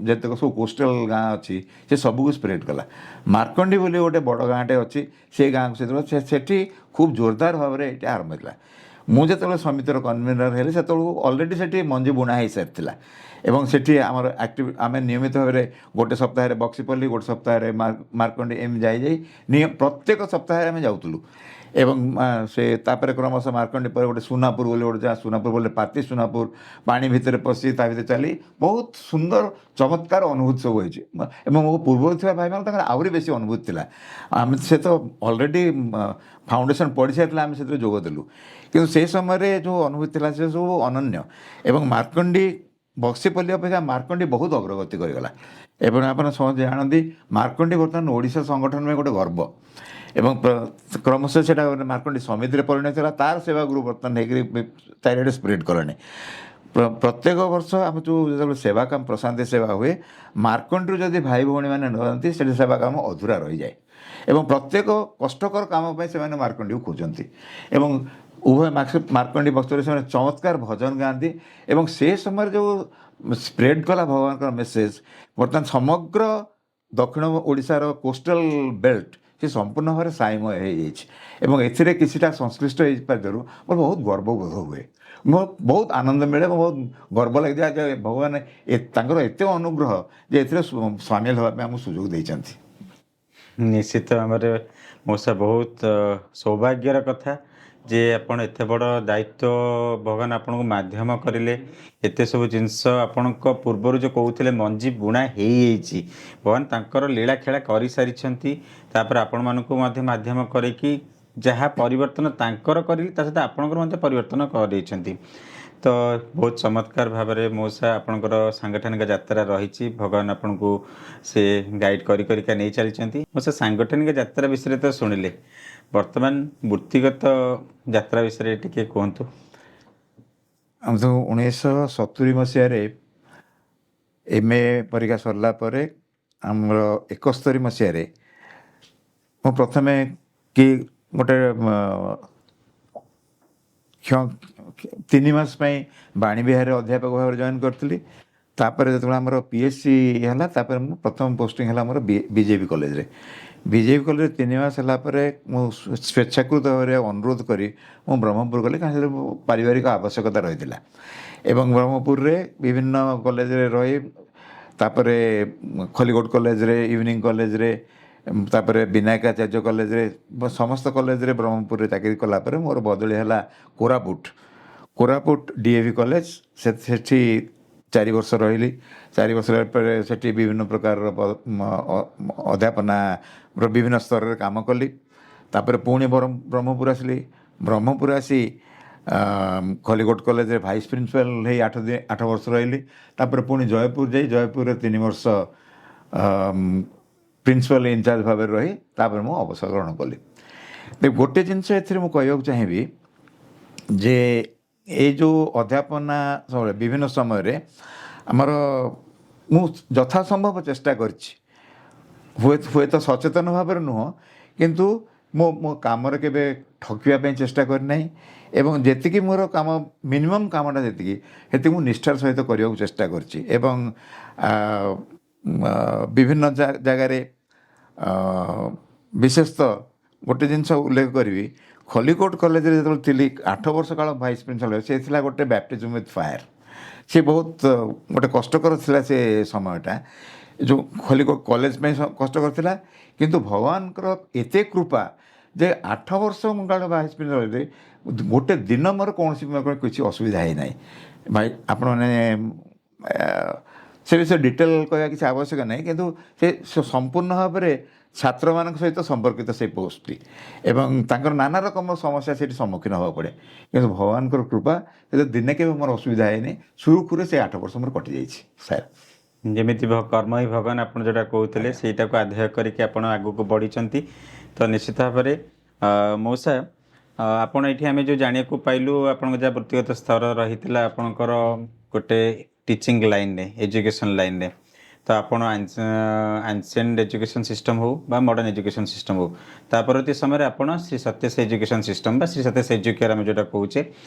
S1: ଯେତେକ ସବୁ କୋଷ୍ଟାଲ ଗାଁ ଅଛି ସେ ସବୁକୁ ସ୍ପ୍ରେଡ୍ କଲା। ମାର୍କଣ୍ଡି ବୋଲି ଗୋଟେ ବଡ଼ ଗାଁଟେ ଅଛି, ସେ ଗାଁକୁ ସେଠି ଖୁବ୍ ଜୋରଦାର ଭାବରେ ଏଇଟା ଆରମ୍ଭ ହେଇଥିଲା। ମୁଁ ଯେତେବେଳେ ସମିତିର କନଭେନର ହେଲି ସେତେବେଳକୁ ଅଲରେଡ଼ି ସେଠି ମଞ୍ଜି ବୁଣା ହେଇସାରିଥିଲା ଏବଂ ସେଠି ଆମର ଆମେ ନିୟମିତ ଭାବରେ ଗୋଟେ ସପ୍ତାହରେ ବକ୍ସିପଲ୍ଲୀ, ଗୋଟେ ସପ୍ତାହରେ ମାର୍କଣ୍ଡି ଏମିତି ପ୍ରତ୍ୟେକ ସପ୍ତାହରେ ଆମେ ଯାଉଥିଲୁ। ଏବଂ ସେ ତାପରେ କ୍ରମଶଃ ମାର୍କଣ୍ଡି ପରେ ଗୋଟେ ସୁନାପୁର ବୋଲି ଗୋଟେ ଯାହା ସୁନାପୁର ବୋଲେ ପାତି ସୁନାପୁର ପାଣି ଭିତରେ ପଶି ତା ଭିତରେ ଚାଲି ବହୁତ ସୁନ୍ଦର ଚମତ୍କାର ଅନୁଭୂତି ସବୁ ହେଇଛି। ଏବଂ ମୋ ପୂର୍ବରୁ ଥିବା ଭାଇମାନେ ତାଙ୍କର ଆହୁରି ବେଶୀ ଅନୁଭୂତି ଥିଲା। ଆମେ ସେ ତ ଅଲରେଡ଼ି ଫାଉଣ୍ଡେସନ୍ ପଡ଼ିସାରିଥିଲା, ଆମେ ସେଥିରେ ଯୋଗ ଦେଲୁ। କିନ୍ତୁ ସେ ସମୟରେ ଯେଉଁ ଅନୁଭୂତି ଥିଲା ସେ ସବୁ ଅନନ୍ୟ। ଏବଂ ମାର୍କଣ୍ଡି ବକ୍ସିପଲ୍ଲୀ ଅପେକ୍ଷା ମାର୍କଣ୍ଡି ବହୁତ ଅଗ୍ରଗତି କରିଗଲା। ଏବଂ ଆପଣ ସମସ୍ତେ ଜାଣନ୍ତି ମାର୍କଣ୍ଡି ବର୍ତ୍ତମାନ ଓଡ଼ିଶା ସଂଗଠନ ପାଇଁ ଗୋଟେ ଗର୍ବ। ଏବଂ କ୍ରମଶଃ ସେଇଟା ମାର୍କଣ୍ଡି ସମିତିରେ ପରିଣତ ହେଲା, ତାର ସେବା ଗ୍ରୁପ୍ ବର୍ତ୍ତମାନ ହେଇକରି ଚାରିଆଡ଼େ ସ୍ପ୍ରେଡ୍ କଲାଣି। ପ୍ରତ୍ୟେକ ବର୍ଷ ଆମ ଯେଉଁ ଯେତେବେଳେ ସେବା କାମ ପ୍ରଶାନ୍ତି ସେବା ହୁଏ, ମାର୍କଣ୍ଡିରୁ ଯଦି ଭାଇ ଭଉଣୀମାନେ ନରନ୍ତି ସେଠି ସେବା କାମ ଅଧୁରା ରହିଯାଏ। ଏବଂ ପ୍ରତ୍ୟେକ କଷ୍ଟକର କାମ ପାଇଁ ସେମାନେ ମାର୍କଣ୍ଡିକୁ ଖୋଜନ୍ତି। ଏବଂ ଉଭୟ ମାର୍କଣ୍ଡି ବକ୍ସିପଲ୍ଲୀ ସେମାନେ ଚମତ୍କାର ଭଜନ ଗାଆନ୍ତି। ଏବଂ ସେ ସମୟରେ ଯେଉଁ ସ୍ପ୍ରେଡ୍ କଲା ଭଗବାନଙ୍କର ମେସେଜ୍, ବର୍ତ୍ତମାନ ସମଗ୍ର ଦକ୍ଷିଣ ଓଡ଼ିଶାର କୋଷ୍ଟାଲ ବେଲ୍ଟ ସେ ସମ୍ପୂର୍ଣ୍ଣ ଭାବରେ ସାଇମୟ ହେଇଯାଇଛି। ଏବଂ ଏଥିରେ କିଛିଟା ସଂଶ୍ଳିଷ୍ଟ ହେଇପାରିବାରୁ ମୋର ବହୁତ ଗର୍ବବୋଧ ହୁଏ। ମୋ ବହୁତ ଆନନ୍ଦ ମିଳେ ଏବଂ ବହୁତ ଗର୍ବ ଲାଗିଥାଏ ଯେ ଭଗବାନ ତାଙ୍କର ଏତେ ଅନୁଗ୍ରହ ଯେ ଏଥିରେ ସାମିଲ ହେବା ପାଇଁ ଆମକୁ ସୁଯୋଗ ଦେଇଛନ୍ତି।
S2: ନିଶ୍ଚିତ ଭାବରେ ମଉସା ବହୁତ ସୌଭାଗ୍ୟର କଥା ଯେ ଆପଣ ଏତେ ବଡ଼ ଦାୟିତ୍ୱ ଭଗବାନ ଆପଣଙ୍କୁ ମାଧ୍ୟମ କରିଲେ। ଏତେ ସବୁ ଜିନିଷ ଆପଣଙ୍କ ପୂର୍ବରୁ ଯେଉଁ କହୁଥିଲେ ମଞ୍ଜି ବୁଣା ହେଇଯାଇଛି, ଭଗବାନ ତାଙ୍କର ଲୀଳା ଖେଳା କରିସାରିଛନ୍ତି। ତାପରେ ଆପଣମାନଙ୍କୁ ମଧ୍ୟ ମାଧ୍ୟମ କରିକି ଯାହା ପରିବର୍ତ୍ତନ ତାଙ୍କର କରିଲେ ତା ସହିତ ଆପଣଙ୍କର ମଧ୍ୟ ପରିବର୍ତ୍ତନ କରେଇଛନ୍ତି। ତ ବହୁତ ଚମତ୍କାର ଭାବରେ ମଉସା ଆପଣଙ୍କର ସାଂଗଠନିକ ଯାତ୍ରା ରହିଛି। ଭଗବାନ ଆପଣଙ୍କୁ ସେ ଗାଇଡ଼ କରିକା ନେଇ ଚାଲିଛନ୍ତି। ମଉସା ସାଂଗଠନିକ ଯାତ୍ରା ବିଷୟରେ ତ ଶୁଣିଲେ, ବର୍ତ୍ତମାନ ବୃତ୍ତିଗତ ଯାତ୍ରା ବିଷୟରେ ଟିକେ କୁହନ୍ତୁ।
S1: ଆମେ ତ 1970 ମସିହାରେ MA ପରୀକ୍ଷା ସରିଲା ପରେ ଆମର 71 ମସିହାରେ ମୁଁ ପ୍ରଥମେ କି ଗୋଟେ 3 ମାସ ପାଇଁ ବାଣୀବିହାରରେ ଅଧ୍ୟାପକ ଭାବରେ ଜଏନ୍ କରିଥିଲି। ତାପରେ ଯେତେବେଳେ ଆମର PSC ହେଲା, ତାପରେ ମୁଁ ପ୍ରଥମ ପୋଷ୍ଟିଂ ହେଲା ଆମର BJP କଲେଜରେ। BJP କଲେଜରେ 3 ମାସ ହେଲା ପରେ ମୁଁ ସ୍ୱେଚ୍ଛାକୃତ ଭାବରେ ଅନୁରୋଧ କରି ମୁଁ ବ୍ରହ୍ମପୁର ଗଲି, କାରଣ ସେଥିରେ ପାରିବାରିକ ଆବଶ୍ୟକତା ରହିଥିଲା। ଏବଂ ବ୍ରହ୍ମପୁରରେ ବିଭିନ୍ନ କଲେଜରେ ରହି ତାପରେ ଖଲିକୋଟ କଲେଜରେ, ଇଭିନିଂ କଲେଜରେ, ତାପରେ ବିନାୟକାଚାର୍ଯ୍ୟ କଲେଜରେ, ସମସ୍ତ କଲେଜରେ ବ୍ରହ୍ମପୁରରେ ଚାକିରି କଲା ପରେ ମୋର ବଦଳି ହେଲା କୋରାପୁଟ DAV କଲେଜ। ସେଠି 4 ବର୍ଷ ରହିଲି। 4 ବର୍ଷ ରହିଲା ପରେ ସେଠି ବିଭିନ୍ନ ପ୍ରକାରର ଅଧ୍ୟାପନାର ବିଭିନ୍ନ ସ୍ତରରେ କାମ କଲି। ତାପରେ ପୁଣି ବ୍ରହ୍ମପୁର ଆସିଲି। ବ୍ରହ୍ମପୁର ଆସି ଖଲିକୋଟ କଲେଜରେ ଭାଇସ୍ ପ୍ରିନ୍ସିପାଲ ହେଇ 8 ବର୍ଷ ରହିଲି। ତାପରେ ପୁଣି ଜୟପୁର ଯାଇ ଜୟପୁରରେ 3 ବର୍ଷ ପ୍ରିନ୍ସିପାଲ ଇନଚାର୍ଜ ଭାବରେ ରହି ତାପରେ ମୁଁ ଅବସର ଗ୍ରହଣ କଲି। ଗୋଟେ ଜିନିଷ ଏଥିରେ ମୁଁ କହିବାକୁ ଚାହିଁବି ଯେ ଏଇ ଯେଉଁ ଅଧ୍ୟାପନା ବିଭିନ୍ନ ସମୟରେ ଆମର ମୁଁ ଯଥାସମ୍ଭବ ଚେଷ୍ଟା କରିଛି, ହୁଏତ ସଚେତନ ଭାବରେ ନୁହଁ, କିନ୍ତୁ ମୋ କାମରେ କେବେ ଠକିବା ପାଇଁ ଚେଷ୍ଟା କରିନାହିଁ। ଏବଂ ଯେତିକି ମୋର କାମ ମିନିମମ୍ କାମଟା ସେତିକି ମୁଁ ନିଷ୍ଠାର ସହିତ କରିବାକୁ ଚେଷ୍ଟା କରିଛି। ଏବଂ ବିଭିନ୍ନ ଜାଗାରେ ବିଶେଷତଃ ଗୋଟେ ଜିନିଷ ଉଲ୍ଲେଖ କରିବି, ଖଲିକୋଟ କଲେଜରେ ଯେତେବେଳେ ଥିଲି 8 ବର୍ଷ କାଳ ଭାଇସ୍ ପ୍ରିନ୍ସିପାଲ, ସେ ଥିଲା ଗୋଟେ ବ୍ୟାପ୍ଟିଜମ୍ ୱିଥ୍ ଫାୟାର। ସେ ବହୁତ ଗୋଟେ କଷ୍ଟକର ଥିଲା ସେ ସମୟଟା। ଯେଉଁ ଖଲିକୋଟ କଲେଜ ପାଇଁ କଷ୍ଟକର ଥିଲା, କିନ୍ତୁ ଭଗବାନଙ୍କର ଏତେ କୃପା ଯେ 8 ବର୍ଷ ମୁଁ କାଳ ଭାଇସ୍ ପ୍ରିନ୍ସିପାଲ ଗୋଟେ ଦିନ ମୋର କୌଣସି କିଛି ଅସୁବିଧା ହେଇନାହିଁ। ଭାଇ ଆପଣମାନେ ସେ ବିଷୟରେ ଡିଟେଲ୍ କହିବା କିଛି ଆବଶ୍ୟକ ନାହିଁ, କିନ୍ତୁ ସେ ସମ୍ପୂର୍ଣ୍ଣ ଭାବରେ ଛାତ୍ରମାନଙ୍କ ସହିତ ସମ୍ପର୍କିତ ସେ ପୋଷ୍ଟଟି ଏବଂ ତାଙ୍କର ନାନା ରକମ ସମସ୍ୟା ସେଠି ସମ୍ମୁଖୀନ ହେବାକୁ ପଡ଼େ। କିନ୍ତୁ ଭଗବାନଙ୍କର କୃପା ସେ ଦିନେ କେବେ ମୋର ଅସୁବିଧା ହେଇନି, ସୁରୁଖୁରୁରେ ସେ 8 ବର୍ଷ ମୋର କଟିଯାଇଛି ସାର୍।
S2: ଯେମିତି କର୍ମ ହିଁ ଭଗବାନ ଆପଣ ଯେଉଁଟା କହୁଥିଲେ ସେଇଟାକୁ ଆଧାର କରିକି ଆପଣ ଆଗକୁ ବଢ଼ିଛନ୍ତି। ତ ନିଶ୍ଚିତ ଭାବରେ ମଉସା ଆପଣ ଏଠି ଆମେ ଯେଉଁ ଜାଣିବାକୁ ପାଇଲୁ ଆପଣଙ୍କ ଯାହା ବୃତ୍ତିଗତ ସ୍ତର ରହିଥିଲା ଆପଣଙ୍କର ଗୋଟେ ଟିଚିଂ ଲାଇନ୍ରେ, ଏଜୁକେସନ୍ ଲାଇନ୍ରେ, ତ ଆପଣ ଆନ୍ସିଏଣ୍ଟ ଏଜୁକେସନ୍ ସିଷ୍ଟମ୍ ହଉ ବା ମଡ଼ର୍ଣ୍ଣ ଏଜୁକେସନ୍ ସିଷ୍ଟମ୍ ହଉ ତା ପରବର୍ତ୍ତୀ ସମୟରେ ଆପଣ ଶ୍ରୀ ସତ୍ୟସାଇ ଏଜୁକେସନ୍ ସିଷ୍ଟମ୍ ବା ଶ୍ରୀ ସତ୍ୟସାଇ ଏଜୁକେୟାର ଆମେ ଯେଉଁଟା କହୁଛେ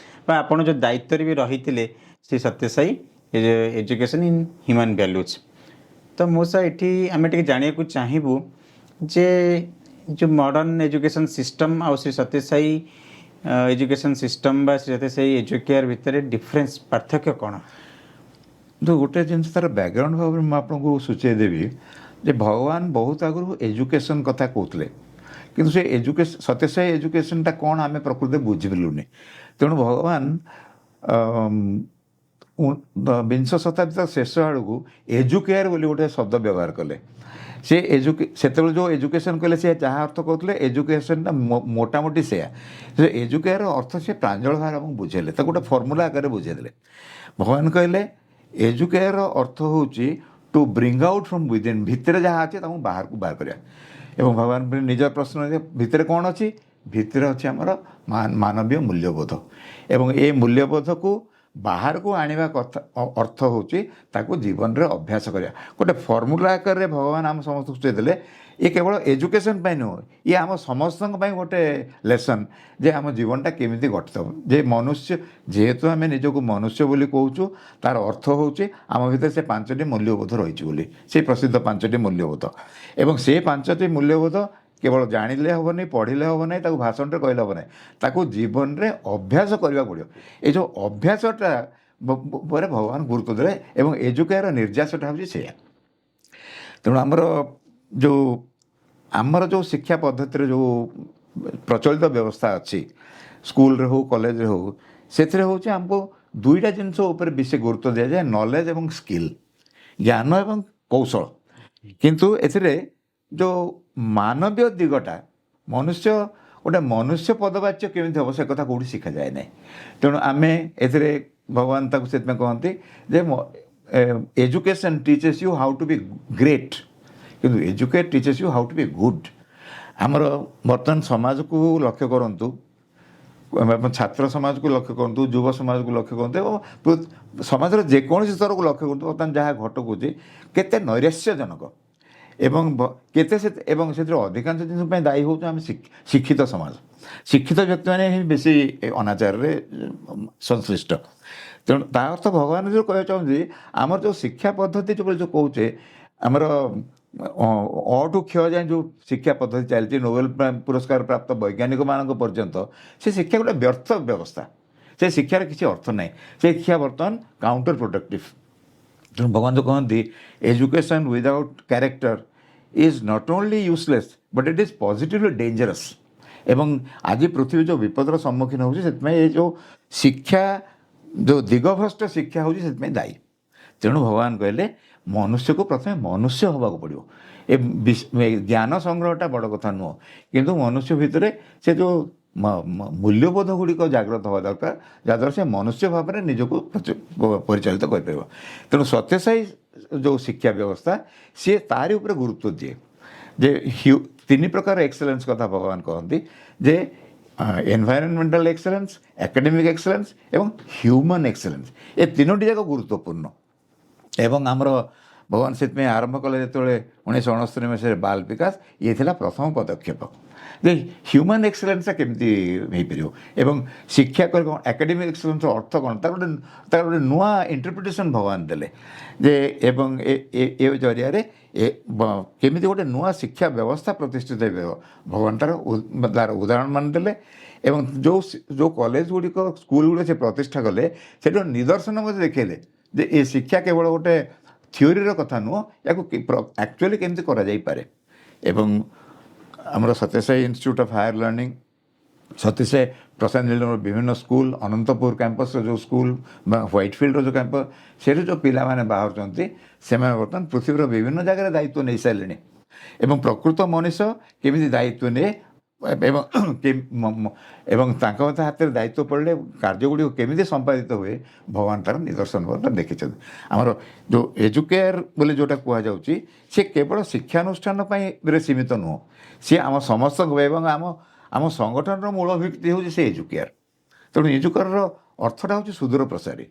S2: ବା ଆପଣ ଯେଉଁ ଦାୟିତ୍ୱରେ ବି ରହିଥିଲେ Shri Sathya Sai education in human values. ତ ମୁଁ ସାର୍ ଏଠି ଆମେ ଟିକେ ଜାଣିବାକୁ ଚାହିଁବୁ ଯେ ଯେଉଁ ମଡ଼ର୍ଣ୍ଣ ଏଜୁକେସନ୍ ସିଷ୍ଟମ୍ ଆଉ ଶ୍ରୀ ସତ୍ୟସାଇ ଏଜୁକେସନ୍ ସିଷ୍ଟମ୍ ବା ଶ୍ରୀ ସତ୍ୟସାଇ ଏଜୁକେୟାର ଭିତରେ ଡିଫରେନ୍ସ ପାର୍ଥକ୍ୟ କ'ଣ?
S1: ତ ଗୋଟେ ଜିନିଷ ତାର ବ୍ୟାକଗ୍ରାଉଣ୍ଡ ଭାବରେ ମୁଁ ଆପଣଙ୍କୁ ସୂଚାଇ ଦେବି ଯେ ଭଗବାନ ବହୁତ ଆଗରୁ ଏଜୁକେସନ୍ କଥା କହୁଥିଲେ, କିନ୍ତୁ ସେ ସତ୍ୟସାଇ ଏଜୁକେସନ୍ଟା କ'ଣ ଆମେ ପ୍ରକୃତରେ ବୁଝିପାରିଲୁନି। ତେଣୁ ଭଗବାନ ବିଂଶ ଶତାବ୍ଦୀର ଶେଷ ଆଡ଼କୁ ଏଜୁକେୟାର ବୋଲି ଗୋଟେ ଶବ୍ଦ ବ୍ୟବହାର କଲେ। ସେ ସେତେବେଳେ ଯେଉଁ ଏଜୁକେସନ୍ କଲେ ସେ ଯାହା ଅର୍ଥ କରୁଥିଲେ ଏଜୁକେସନ୍ଟା ମୋଟାମୋଟି ସେୟା। ସେ ଏଜୁକେୟାର ଅର୍ଥ ସେ ପ୍ରାଞ୍ଜଳ ଭାବରେ ଆମକୁ ବୁଝେଇଲେ, ତାକୁ ଗୋଟେ ଫର୍ମୁଲା ଆକାରରେ ବୁଝେଇଦେଲେ। ଭଗବାନ କହିଲେ ଏଜୁକେୟାର ଅର୍ଥ ହେଉଛି two bring out from within, ଭିତରେ ଯାହା ଅଛି ତାକୁ ବାହାରକୁ ବାହାର କରିବା। ଏବଂ ଭଗବାନ ନିଜ ପ୍ରଶ୍ନ ଭିତରେ କ'ଣ ଅଛି? ଭିତରେ ଅଛି ଆମର ମାନବୀୟ ମୂଲ୍ୟବୋଧ, ଏବଂ ଏ ମୂଲ୍ୟବୋଧକୁ ବାହାରକୁ ଆଣିବା କଥା ଅର୍ଥ ହେଉଛି ତାକୁ ଜୀବନରେ ଅଭ୍ୟାସ କରିବା। ଗୋଟେ ଫର୍ମୁଲା ଆକାରରେ ଭଗବାନ ଆମ ସମସ୍ତଙ୍କୁ ଦେଇଦେଲେ। ଏ କେବଳ ଏଜୁକେସନ୍ ପାଇଁ ନୁହେଁ, ଇଏ ଆମ ସମସ୍ତଙ୍କ ପାଇଁ ଗୋଟେ ଲେସନ୍ ଯେ ଆମ ଜୀବନଟା କେମିତି ଗଠିତ ହେବ। ଯେ ମନୁଷ୍ୟ, ଯେହେତୁ ଆମେ ନିଜକୁ ମନୁଷ୍ୟ ବୋଲି କହୁଛୁ, ତା'ର ଅର୍ଥ ହେଉଛି ଆମ ଭିତରେ ସେ 5ଟି ମୂଲ୍ୟବୋଧ ରହିଛି ବୋଲି, ସେ ପ୍ରସିଦ୍ଧ 5ଟି ମୂଲ୍ୟବୋଧ। ଏବଂ ସେ 5ଟି ମୂଲ୍ୟବୋଧ କେବଳ ଜାଣିଲେ ହେବନି, ପଢ଼ିଲେ ହେବ ନାହିଁ, ତାକୁ ଭାଷଣରେ କହିଲେ ହେବ ନାହିଁ, ତାକୁ ଜୀବନରେ ଅଭ୍ୟାସ କରିବାକୁ ପଡ଼ିବ। ଏ ଯେଉଁ ଅଭ୍ୟାସଟା ପରେ ଭଗବାନ ଗୁରୁତ୍ୱ ଦେଲେ, ଏବଂ ଏଜୁକେୟାର ନିର୍ଯାସଟା ହେଉଛି ସେଇଆ। ତେଣୁ ଆମର ଯେଉଁ ଶିକ୍ଷା ପଦ୍ଧତିରେ ଯେଉଁ ପ୍ରଚଳିତ ବ୍ୟବସ୍ଥା ଅଛି, ସ୍କୁଲରେ ହେଉ କଲେଜରେ ହେଉ, ସେଥିରେ ହେଉଛି ଆମକୁ 2ଟା ଜିନିଷ ଉପରେ ବେଶୀ ଗୁରୁତ୍ୱ ଦିଆଯାଏ, ନଲେଜ୍ ଏବଂ ସ୍କିଲ୍, ଜ୍ଞାନ ଏବଂ କୌଶଳ। କିନ୍ତୁ ଏଥିରେ ଯେଉଁ ମାନବୀୟ ଦିଗଟା, ଗୋଟେ ମନୁଷ୍ୟ ପଦବାଚ୍ୟ କେମିତି ହେବ ସେ କଥା କେଉଁଠି ଶିଖାଯାଏ ନାହିଁ। ତେଣୁ ଆମେ ଏଥିରେ ଭଗବାନ ତାକୁ ସେଥିପାଇଁ କହନ୍ତି ଯେ education teaches you how to be great, କିନ୍ତୁ educate teaches you how to be good. ଆମର ବର୍ତ୍ତମାନ ସମାଜକୁ ଲକ୍ଷ୍ୟ କରନ୍ତୁ, ଛାତ୍ର ସମାଜକୁ ଲକ୍ଷ୍ୟ କରନ୍ତୁ, ଯୁବ ସମାଜକୁ ଲକ୍ଷ୍ୟ କରନ୍ତୁ, ଏବଂ ସମାଜର ଯେକୌଣସି ସ୍ତରକୁ ଲକ୍ଷ୍ୟ କରନ୍ତୁ, ବର୍ତ୍ତମାନ ଯାହା ଘଟୁଛି କେତେ ନୈରାଶ୍ୟଜନକ। ଏବଂ ସେଥିରେ ଅଧିକାଂଶ ଜିନିଷ ପାଇଁ ଦାୟୀ ହେଉଛୁ ଆମେ ଶିକ୍ଷିତ ସମାଜ। ଶିକ୍ଷିତ ବ୍ୟକ୍ତିମାନେ ହିଁ ବେଶୀ ଅନାଚାରରେ ସଂଶ୍ଳିଷ୍ଟ। ତେଣୁ ତା ଅର୍ଥ ଭଗବାନ ଯେଉଁ କହିବାକୁ ଚାହୁଁଛି, ଆମର ଯେଉଁ ଶିକ୍ଷା ପଦ୍ଧତି ଯେଉଁ କହୁଛେ, ଆମର ଅଠୁ କ୍ଷୟ ଯାଏଁ ଯେଉଁ ଶିକ୍ଷା ପଦ୍ଧତି ଚାଲିଛି, ନୋବେଲ ପୁରସ୍କାର ପ୍ରାପ୍ତ ବୈଜ୍ଞାନିକମାନଙ୍କ ପର୍ଯ୍ୟନ୍ତ, ସେ ଶିକ୍ଷା ଗୋଟେ ବ୍ୟର୍ଥ ବ୍ୟବସ୍ଥା। ସେ ଶିକ୍ଷାର କିଛି ଅର୍ଥ ନାହିଁ। ସେ ଶିକ୍ଷା ବର୍ତ୍ତମାନ କାଉଣ୍ଟର ପ୍ରୋଡକ୍ଟିଭ। ତେଣୁ ଭଗବାନ ଯେଉଁ କହନ୍ତି education without character is not only useless but it is positively dangerous. ଏବଂ ଆଜି ପୃଥିବୀ ଯେଉଁ ବିପଦର ସମ୍ମୁଖୀନ ହେଉଛି, ସେଥିପାଇଁ ଏ ଯେଉଁ ଶିକ୍ଷା, ଯେଉଁ ଦିଗଭ୍ରଷ୍ଟ ଶିକ୍ଷା ହେଉଛି ସେଥିପାଇଁ ଦାୟୀ। ତେଣୁ ଭଗବାନ କହିଲେ ମନୁଷ୍ୟକୁ ପ୍ରଥମେ ମନୁଷ୍ୟ ହେବାକୁ ପଡ଼ିବ। ଏ ଜ୍ଞାନ ସଂଗ୍ରହଟା ବଡ଼ କଥା ନୁହଁ, କିନ୍ତୁ ମନୁଷ୍ୟ ଭିତରେ ସେ ଯେଉଁ ମୂଲ୍ୟବୋଧ ଗୁଡ଼ିକ ଜାଗ୍ରତ ହେବା ଦରକାର, ଯାହାଦ୍ୱାରା ସେ ମନୁଷ୍ୟ ଭାବରେ ନିଜକୁ ପରିଚାଳିତ କରିପାରିବ। ତେଣୁ ସତ୍ୟସାଇ ଯେଉଁ ଶିକ୍ଷା ବ୍ୟବସ୍ଥା, ସିଏ ତାରି ଉପରେ ଗୁରୁତ୍ୱ ଦିଏ ଯେ 3 ପ୍ରକାର ଏକ୍ସେଲେନ୍ସ କଥା ଭଗବାନ କହନ୍ତି, ଯେ ଏନଭାଇରନମେଣ୍ଟାଲ ଏକ୍ସେଲେନ୍ସ, ଏକାଡେମିକ୍ ଏକ୍ସେଲେନ୍ସ ଏବଂ ହ୍ୟୁମାନ୍ ଏକ୍ସେଲେନ୍ସ। ଏ 3ଟି ଯାକ ଗୁରୁତ୍ୱପୂର୍ଣ୍ଣ। ଏବଂ ଆମର ଭଗବାନ ସେଥିପାଇଁ ଆରମ୍ଭ କଲେ ଯେତେବେଳେ 1969 ମସିହାରେ ବାଲ ବିକାଶ, ଇଏ ଥିଲା ପ୍ରଥମ ପଦକ୍ଷେପ ଯେ ହ୍ୟୁମାନ୍ ଏକ୍ସେଲେନ୍ସଟା କେମିତି ହେଇପାରିବ। ଏବଂ ଶିକ୍ଷା କରି କ'ଣ, ଏକାଡେମିକ୍ ଏକ୍ସେଲେନ୍ସର ଅର୍ଥ କ'ଣ, ତାର ଗୋଟେ ନୂଆ ଇଣ୍ଟରପ୍ରିଟେସନ୍ ଭଗବାନ ଦେଲେ ଯେ, ଏବଂ ଏ ଜରିଆରେ କେମିତି ଗୋଟେ ନୂଆ ଶିକ୍ଷା ବ୍ୟବସ୍ଥା ପ୍ରତିଷ୍ଠିତ ହେଇପାରିବ, ଭଗବାନ ତାର ଉଦାହରଣ ମାନ ଦେଲେ। ଏବଂ ଯେଉଁ କଲେଜ ଗୁଡ଼ିକ, ସ୍କୁଲ ଗୁଡ଼ିକ ସେ ପ୍ରତିଷ୍ଠା କଲେ, ସେଠି ନିଦର୍ଶନ ମଧ୍ୟ ଦେଖେଇଲେ ଯେ ଏ ଶିକ୍ଷା କେବଳ ଗୋଟେ ଥିଓରିର କଥା ନୁହଁ, ୟାକୁ ଆକ୍ଚୁଆଲି କେମିତି କରାଯାଇପାରେ। ଏବଂ ଆମର Sathya Sai institute of higher learning, Sathya Sai Prasanthi ନୀଳର ବିଭିନ୍ନ ସ୍କୁଲ, ଅନନ୍ତପୁର କ୍ୟାମ୍ପସର ଯେଉଁ ସ୍କୁଲ ବା ହ୍ୱାଇଟଫିଲ୍ଡର ଯେଉଁ କ୍ୟାମ୍ପସ୍, ସେଠି ଯେଉଁ ପିଲାମାନେ ବାହାରୁଛନ୍ତି, ସେମାନେ ବର୍ତ୍ତମାନ ପୃଥିବୀର ବିଭିନ୍ନ ଜାଗାରେ ଦାୟିତ୍ୱ ନେଇସାରିଲେଣି। ଏବଂ ପ୍ରକୃତ ମଣିଷ କେମିତି ଦାୟିତ୍ୱ ନିଏ ଏବଂ ତାଙ୍କ ହାତରେ ଦାୟିତ୍ୱ ପଡ଼ିଲେ କାର୍ଯ୍ୟଗୁଡ଼ିକ କେମିତି ସମ୍ପାଦିତ ହୁଏ, ଭଗବାନ ତାର ନିଦର୍ଶନ ଦେଖିଛନ୍ତି। ଆମର ଯେଉଁ ଏଜୁକେୟାର ବୋଲି ଯେଉଁଟା କୁହାଯାଉଛି, ସେ କେବଳ ଶିକ୍ଷାନୁଷ୍ଠାନ ପାଇଁ ସୀମିତ ନୁହଁ, ସିଏ ଆମ ସମସ୍ତଙ୍କ ଏବଂ ଆମ ସଂଗଠନର ମୂଳ ଭିତ୍ତି ହେଉଛି ସେ ଏଜୁକେୟାର। ତେଣୁ ଏଜୁକେୟାରର ଅର୍ଥଟା ହେଉଛି ସୁଦୂର ପ୍ରସାରୀ।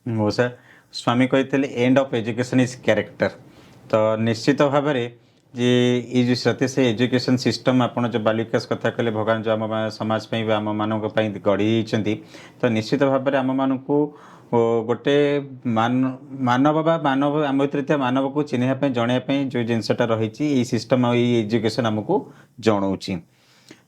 S2: ହଉ ସାର୍, स्वामी कहते end of education is character. तो निश्चित भाव में जे ये जो सत्य से एजुकेशन सिस्टम आपन जो बाल विकास कथा कहले भगवान जो आम समाज पे आम मान गढ़ी तो निश्चित भाव में आम मान को गोटे मानव बा मानव आम भितर मानव को चिन्हवाई जनवाई जो जिनसटा रही सिस्टम एजुकेशन आमको जनाऊँगी।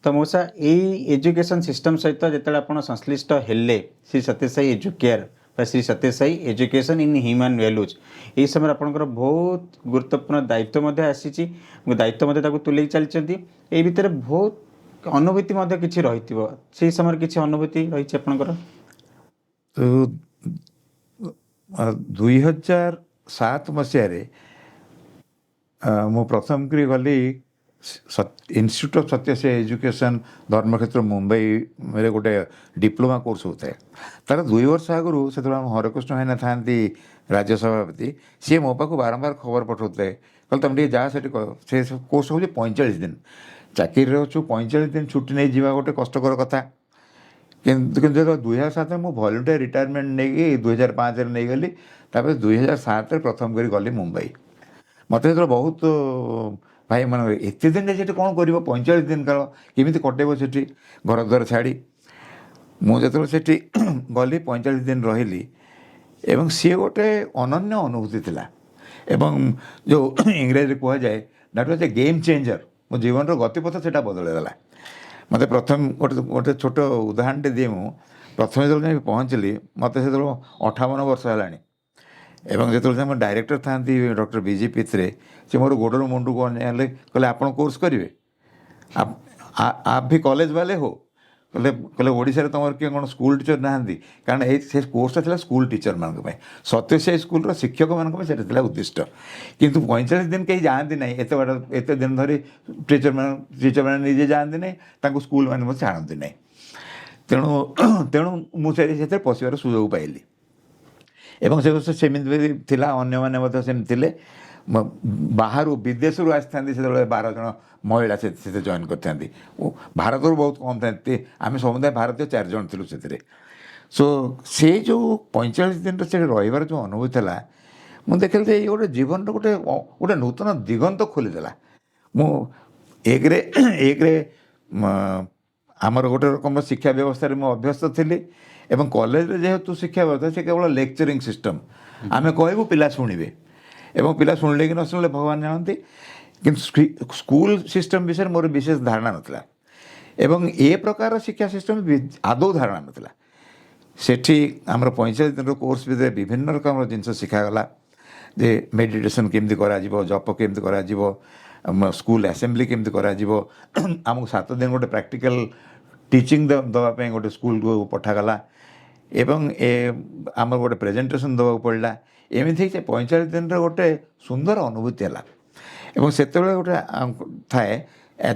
S2: तो मौसा यही एजुकेशन सिस्टम सहित जो आप संश्लिष्ट हेले श्री सत्य साई एजुकेयर श्री सत्य Sai education in human values यही समय आपंकर बहुत गुरुत्वपूर्ण दायित्व आसी दायित्व तुले चलती ये भितर बहुत अनुभूति किसी रही समय किसी अनुभूति रही आपंकर।
S1: तो 2007 मसीह मु प्रथम करी गली इन्स्टिट्यूट ऑफ सत्य से एजुकेशन धर्मक्षेत्र मुंबई मेरे गोटे डिप्लोमा कोर्स होता है तार 2 वर्ष आगु से हरकृष्ण भाईना था राज्य सभापति सी मो पाक बारंबार खबर पठाते कल तुम टे जा से कोर्स हो 45 दिन चाकरी अच्छु 45 दिन छुट्टी नहीं जावा गोटे कष्टर कथा किंतु 2007 में मुझे भॉलंटियर रिटायरमेंट नहीं 2005 नहीं गली 2007 प्रथम करी गली मुंबई मत जो बहुत भाई मन एत दिन से कौन कर 45 दिन काल केमी कटेब से घर द्वार छाड़ी मुझे से गली 45 दिन रही एवं सी गोटे अनन्य अनुभूति थिला एवं जो इंग्रेजी कह जाए that was a game changer मो जीवन गतिपथ से बदलदेला मत प्रथम गोटे गोटे छोट उदाहरण दिए मुझे प्रथम जो पहुँचली मत से 58 वर्ष है एवं जो डायरेक्टर था डॉक्टर बीजी पित्रे से मोर गोड़ मुंडू को कहले आप कोर्स करेंगे आप भी कॉलेज वाले हो कहले कहले ओडिशा तुम किए कौन स्कूल टीचर ना कारण ये कोर्सटा था स्कूल टीचर मान सत्यसाई स्कूल शिक्षक मान उद्दिष्ट किंतु 45 दिन कहीं जाती ना एत दिन धरी टीचर मैंने निजे जाती ना स्कूल मैंने छाड़ती ना तेणु तेणु मुझे पशिबार सुजोग पाइली एवं से वर्ष सेमती थिला अन्य माने सेमती बाहर विदेश आसता से 12 जन महिला से जॉइन करते भारत बहुत कम था आम समुदाय भारतीय 4 जन थी से सो से जो 45 दिन से रही जो अनुभूति है मुझे देखिए ये गोटे जीवन गोटे गोटे नूतन दिगंत खोलीदेला एक आमर गोटे रकम शिक्षा व्यवस्था मुझे अभ्यस्त थी एवं कॉलेज जेहेतु शिक्षा व्यवस्था से केवल लेक्चरिंग सिस्टम आम कहूँ पिला शुणे एवं पिला शुणिले कि न शुणिले भगवान जानते कि स्कूल सिस्टम विषय मोर विशेष धारणा नाला एवं ए प्रकार शिक्षा सिस्टम आदौ धारणा नाला सेठी आमर 45 दिन कोर्स भितर विभिन्न रकम जिन शिखागला जे मेडिटेशन केमती करा जप केमती करा स्कूल असेंबली केमती करा आमको 7 दिन गोटे प्रैक्टिकल टीचिंग दवाई गोटे स्कूल को पठागला एवं आमर गोटे प्रेजेंटेशन दवा पड़ा एमती 45 दिन गोटे सुंदर अनुभूति है एवं से गोटे थाए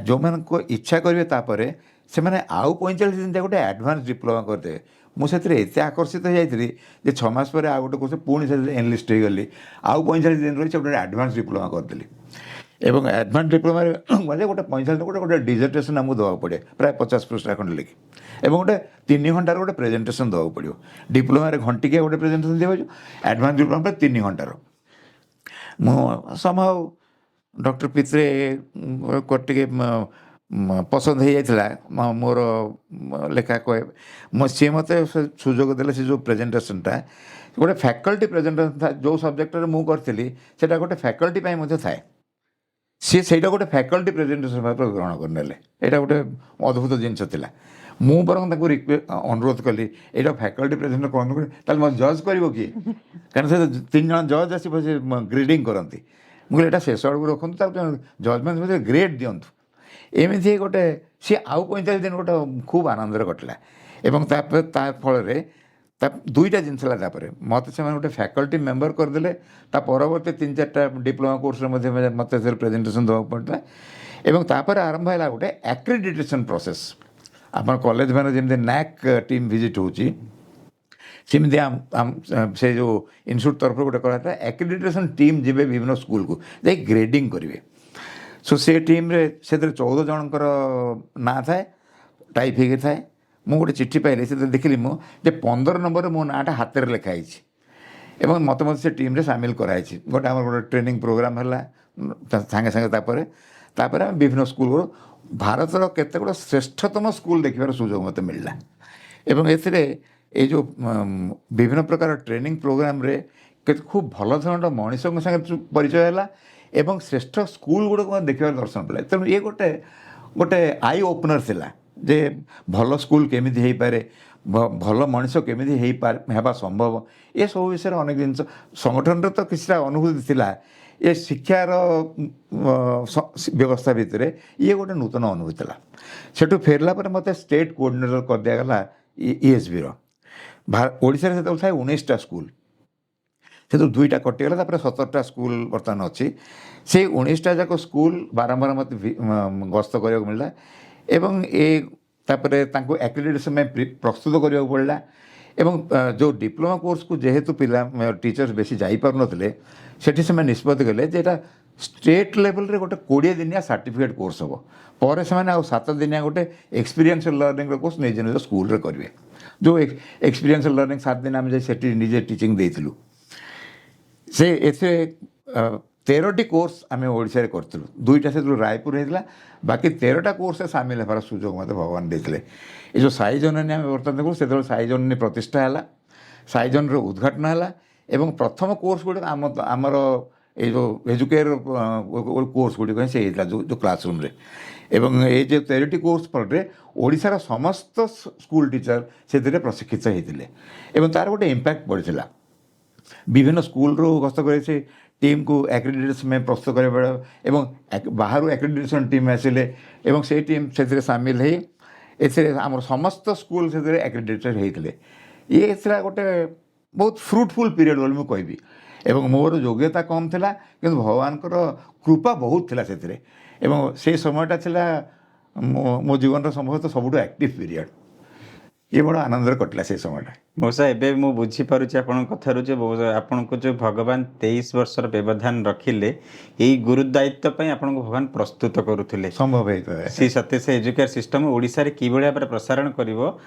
S1: जो मान को इच्छा करेंगे से मैंने आउ 45 दिन गोटे एडवांस डिप्लोमा करदे मुझे एत आकर्षित हो जाती 6 मास पर आ गोटे कोर्स पुणी से एनलिस्ट हो गली आउ 45 दिन रही गोटे एडवांस डिप्लोमा करदेली एवं एडवांस डिप्लोमा गले गोटे 45 दिन गोटे गोटे डिजर्टेशन आमको देवा पड़े प्राय 50 पृष्ठ खंड लिखि एवं गोटे 3 घंटार गोटे प्रेजेंटेशन देवा पड़ो डिप्लोमा घंटिकिया गोटे प्रेजेंटेशन दिया एडवांस डिप्लोमा 3 घंटार मु समहाउ डॉक्टर पित्रे को टे पसंद हो जाता मोर लेखा कहे मो सी मत सुजोग देले से जो प्रेजेंटेशनटा गोटे फैकल्टी प्रेजेंटेशन था जो सब्जेक्ट मुझे करी से गोटे फैकल्टी थाए सी से गोटे फैकल्टी प्रेजेंटेशन भाव ग्रहण करने यहाँ गोटे अद्भुत जिनस मु बरং अनुरोध कली यहाँ फैकल्टी प्रेजेंटेशन करूँ मत जज कर किए कारण से 3 जन जज आस ग्रेडिंग करती मुझे यहाँ शेष आड़ को रखु जजमेंट ग्रेड दिंतु एमती गोटे सी आउ 45 दिन गोटे खूब आनंद कटला एवं फल दुईटा जिनस मत से गोटे फैकल्टी मेंबर करदे परवर्ती 3-4टा डिप्लोमा कोर्स मत प्रेजेंटेशन देवा पड़ता एवं तापर आरंभ है गोटे एक्रेडिटेशन प्रोसेस आप कॉलेज मैंने जमी नैक टीम विजिट होमती से जो इन्स्टिट्यूट तरफ गोटे कराता एक्रेडिटेशन टीम जी विभिन्न स्कूल को जा ग्रेडिंग करेंगे सो से टीम रे से 14 जनकर ना थाए टाइप हो थाए मुझे गोटे चिट्ठी पाइली से देखिली मुझे 15 नंबर मो नाटा हाथ में लिखाई ଏବଂ ମୋତେ ମଧ୍ୟ ସେ ଟିମ୍ରେ ସାମିଲ କରାହେଇଛି। ଗୋଟେ ଆମର ଗୋଟେ ଟ୍ରେନିଂ ପ୍ରୋଗ୍ରାମ୍ ହେଲା ସାଙ୍ଗେ ସାଙ୍ଗେ ତାପରେ ଆମେ ବିଭିନ୍ନ ସ୍କୁଲରୁ ଭାରତର କେତେ ଗୁଡ଼ିଏ ଶ୍ରେଷ୍ଠତମ ସ୍କୁଲ ଦେଖିବାର ସୁଯୋଗ ମୋତେ ମିଳିଲା। ଏବଂ ଏଥିରେ ଏଇ ଯେଉଁ ବିଭିନ୍ନ ପ୍ରକାର ଟ୍ରେନିଂ ପ୍ରୋଗ୍ରାମରେ ଖୁବ୍ ଭଲ ଧରଣର ମଣିଷଙ୍କ ସାଙ୍ଗେ ପରିଚୟ ହେଲା ଏବଂ ଶ୍ରେଷ୍ଠ ସ୍କୁଲ ଗୁଡ଼ିକ ଦେଖିବାର ଦର୍ଶନ ପାଇଲା। ତେଣୁ ଇଏ ଗୋଟେ ଆଇ ଓପନର୍ ଥିଲା ଯେ ଭଲ ସ୍କୁଲ କେମିତି ହେଇପାରେ, ଭଲ ମଣିଷ କେମିତି ହେବା ସମ୍ଭବ, ଏସବୁ ବିଷୟରେ ଅନେକ ଜିନିଷ ସଂଗଠନରେ ତ କିଛିଟା ଅନୁଭୂତି ଥିଲା। ଏ ଶିକ୍ଷାର ବ୍ୟବସ୍ଥା ଭିତରେ ଇଏ ଗୋଟେ ନୂତନ ଅନୁଭୂତି ଥିଲା। ସେଠୁ ଫେରିଲା ପରେ ମୋତେ ଷ୍ଟେଟ୍ କୋଅର୍ଡ଼ିନେଟର କରିଦିଆଗଲା ଇଏସ୍ବିର। ଓଡ଼ିଶାରେ ସେତେବେଳେ ଥାଏ 19ଟା ସ୍କୁଲ, ସେଥିରୁ 2ଟା କଟିଗଲା, ତାପରେ 17ଟା ସ୍କୁଲ ବର୍ତ୍ତମାନ ଅଛି। ସେଇ 19ଟା ଯାକ ସ୍କୁଲ ବାରମ୍ବାର ମୋତେ ଗସ୍ତ କରିବାକୁ ମିଳିଲା ଏବଂ ତାପରେ ତାଙ୍କୁ ଆକ୍ରେଡିଟେସନ୍ ପାଇଁ ପ୍ରସ୍ତୁତ କରିବାକୁ ପଡ଼ିଲା। ଏବଂ ଯେଉଁ ଡିପ୍ଲୋମା କୋର୍ସକୁ ଯେହେତୁ ଟିଚର୍ସ ବେଶୀ ଯାଇପାରୁନଥିଲେ, ସେଠି ସେମାନେ ନିଷ୍ପତ୍ତି କଲେ ଯେ ଏଇଟା ଷ୍ଟେଟ୍ ଲେଭେଲରେ ଗୋଟେ 20 ଦିନିଆ ସାର୍ଟିଫିକେଟ୍ କୋର୍ସ ହେବ, ପରେ ସେମାନେ ଆଉ 7 ଦିନିଆ ଗୋଟେ ଏକ୍ସପିରିଏନ୍ସିଆଲ ଲର୍ଣ୍ଣିଂର କୋର୍ସ ନିଜ ନିଜ ସ୍କୁଲରେ କରିବେ। ଯେଉଁ ଏକ୍ସପିରିଏନ୍ସିଆଲ ଲର୍ଣ୍ଣିଂ 7 ଦିନ ଆମେ ଯାଇ ସେଠି ନିଜେ ଟିଚିଂ ଦେଇଥିଲୁ। ଏଥିରେ 13ଟି କୋର୍ସ ଆମେ ଓଡ଼ିଶାରେ କରିଥିଲୁ, 2ଟା ସେଥିରୁ ରାୟପୁର ହେଇଥିଲା, ବାକି 13ଟା କୋର୍ସରେ ସାମିଲ ହେବାର ସୁଯୋଗ ମୋତେ ଭଗବାନ ଦେଇଥିଲେ। ଏ ଯେଉଁ ସାଇ ଜନନୀ ଆମେ ବର୍ତ୍ତମାନ ଦେଖୁ, ସେତେବେଳେ ସାଇ ଜନନୀ ପ୍ରତିଷ୍ଠା ହେଲା, ସାଇ ଜନନୀର ଉଦ୍ଘାଟନ ହେଲା ଏବଂ ପ୍ରଥମ କୋର୍ସ ଗୁଡ଼ିକ ଆମର ଏଇ ଯେଉଁ ଏଜୁକେୟର କୋର୍ସ ଗୁଡ଼ିକ ହିଁ ସେ ହେଇଥିଲା ଯେଉଁ କ୍ଲାସରୁମ୍ରେ। ଏବଂ ଏଇ ଯେଉଁ 13ଟି କୋର୍ସ ପରେ ଓଡ଼ିଶାର ସମସ୍ତ ସ୍କୁଲ ଟିଚର ସେଥିରେ ପ୍ରଶିକ୍ଷିତ ହେଇଥିଲେ ଏବଂ ତା'ର ଗୋଟେ ଇମ୍ପାକ୍ଟ ପଡ଼ିଥିଲା। ବିଭିନ୍ନ ସ୍କୁଲରୁ ଗସ୍ତ କରି ସେ ଟିମ୍କୁ ଆକ୍ରେଡିଟେସନ୍ ପାଇଁ ପ୍ରସ୍ତୁତ କରିବା ଏବଂ ବାହାରୁ ଆକ୍ରେଡିଟେସନ୍ ଟିମ୍ ଆସିଲେ ଏବଂ ସେଇ ଟିମ୍ ସେଥିରେ ସାମିଲ ହେଇ ଏଥିରେ ଆମର ସମସ୍ତ ସ୍କୁଲ ସେଥିରେ ଆକ୍ରେଡିଟେଡ୍ ହେଇଥିଲେ। ଇଏ ଥିଲା ଗୋଟେ ବହୁତ ଫ୍ରୁଟଫୁଲ୍ ପିରିୟଡ଼ ବୋଲି ମୁଁ କହିବି। ଏବଂ ମୋର ଯୋଗ୍ୟତା କମ୍ ଥିଲା, କିନ୍ତୁ ଭଗବାନଙ୍କର କୃପା ବହୁତ ଥିଲା ସେଥିରେ। ଏବଂ ସେଇ ସମୟଟା ଥିଲା ମୋ ଜୀବନର ସମ୍ଭବତଃ ସବୁଠୁ ଆକ୍ଟିଭ୍ ପିରିୟଡ଼। ଇଏ ବଡ଼ ଆନନ୍ଦରେ କଟିଲା ସେଇ ସମୟଟା।
S2: ମଉସା, ଏବେ ମୁଁ ବୁଝିପାରୁଛି ଆପଣଙ୍କ କଥାରୁ ଯେ ଆପଣଙ୍କୁ ଯେଉଁ ଭଗବାନ 23 ବର୍ଷର ବ୍ୟବଧାନ ରଖିଲେ, ଏଇ ଗୁରୁ ଦାୟିତ୍ୱ ପାଇଁ ଆପଣଙ୍କୁ ଭଗବାନ ପ୍ରସ୍ତୁତ କରୁଥିଲେ।
S1: ସମ୍ଭବ ହେଇଥାଏ
S2: ଶ୍ରୀ ସତ୍ୟ ସାଇ ଏଜୁକେୟାର ସିଷ୍ଟମ୍ ଓଡ଼ିଶାରେ କିଭଳି ଭାବରେ ପ୍ରସାରଣ କରିବ,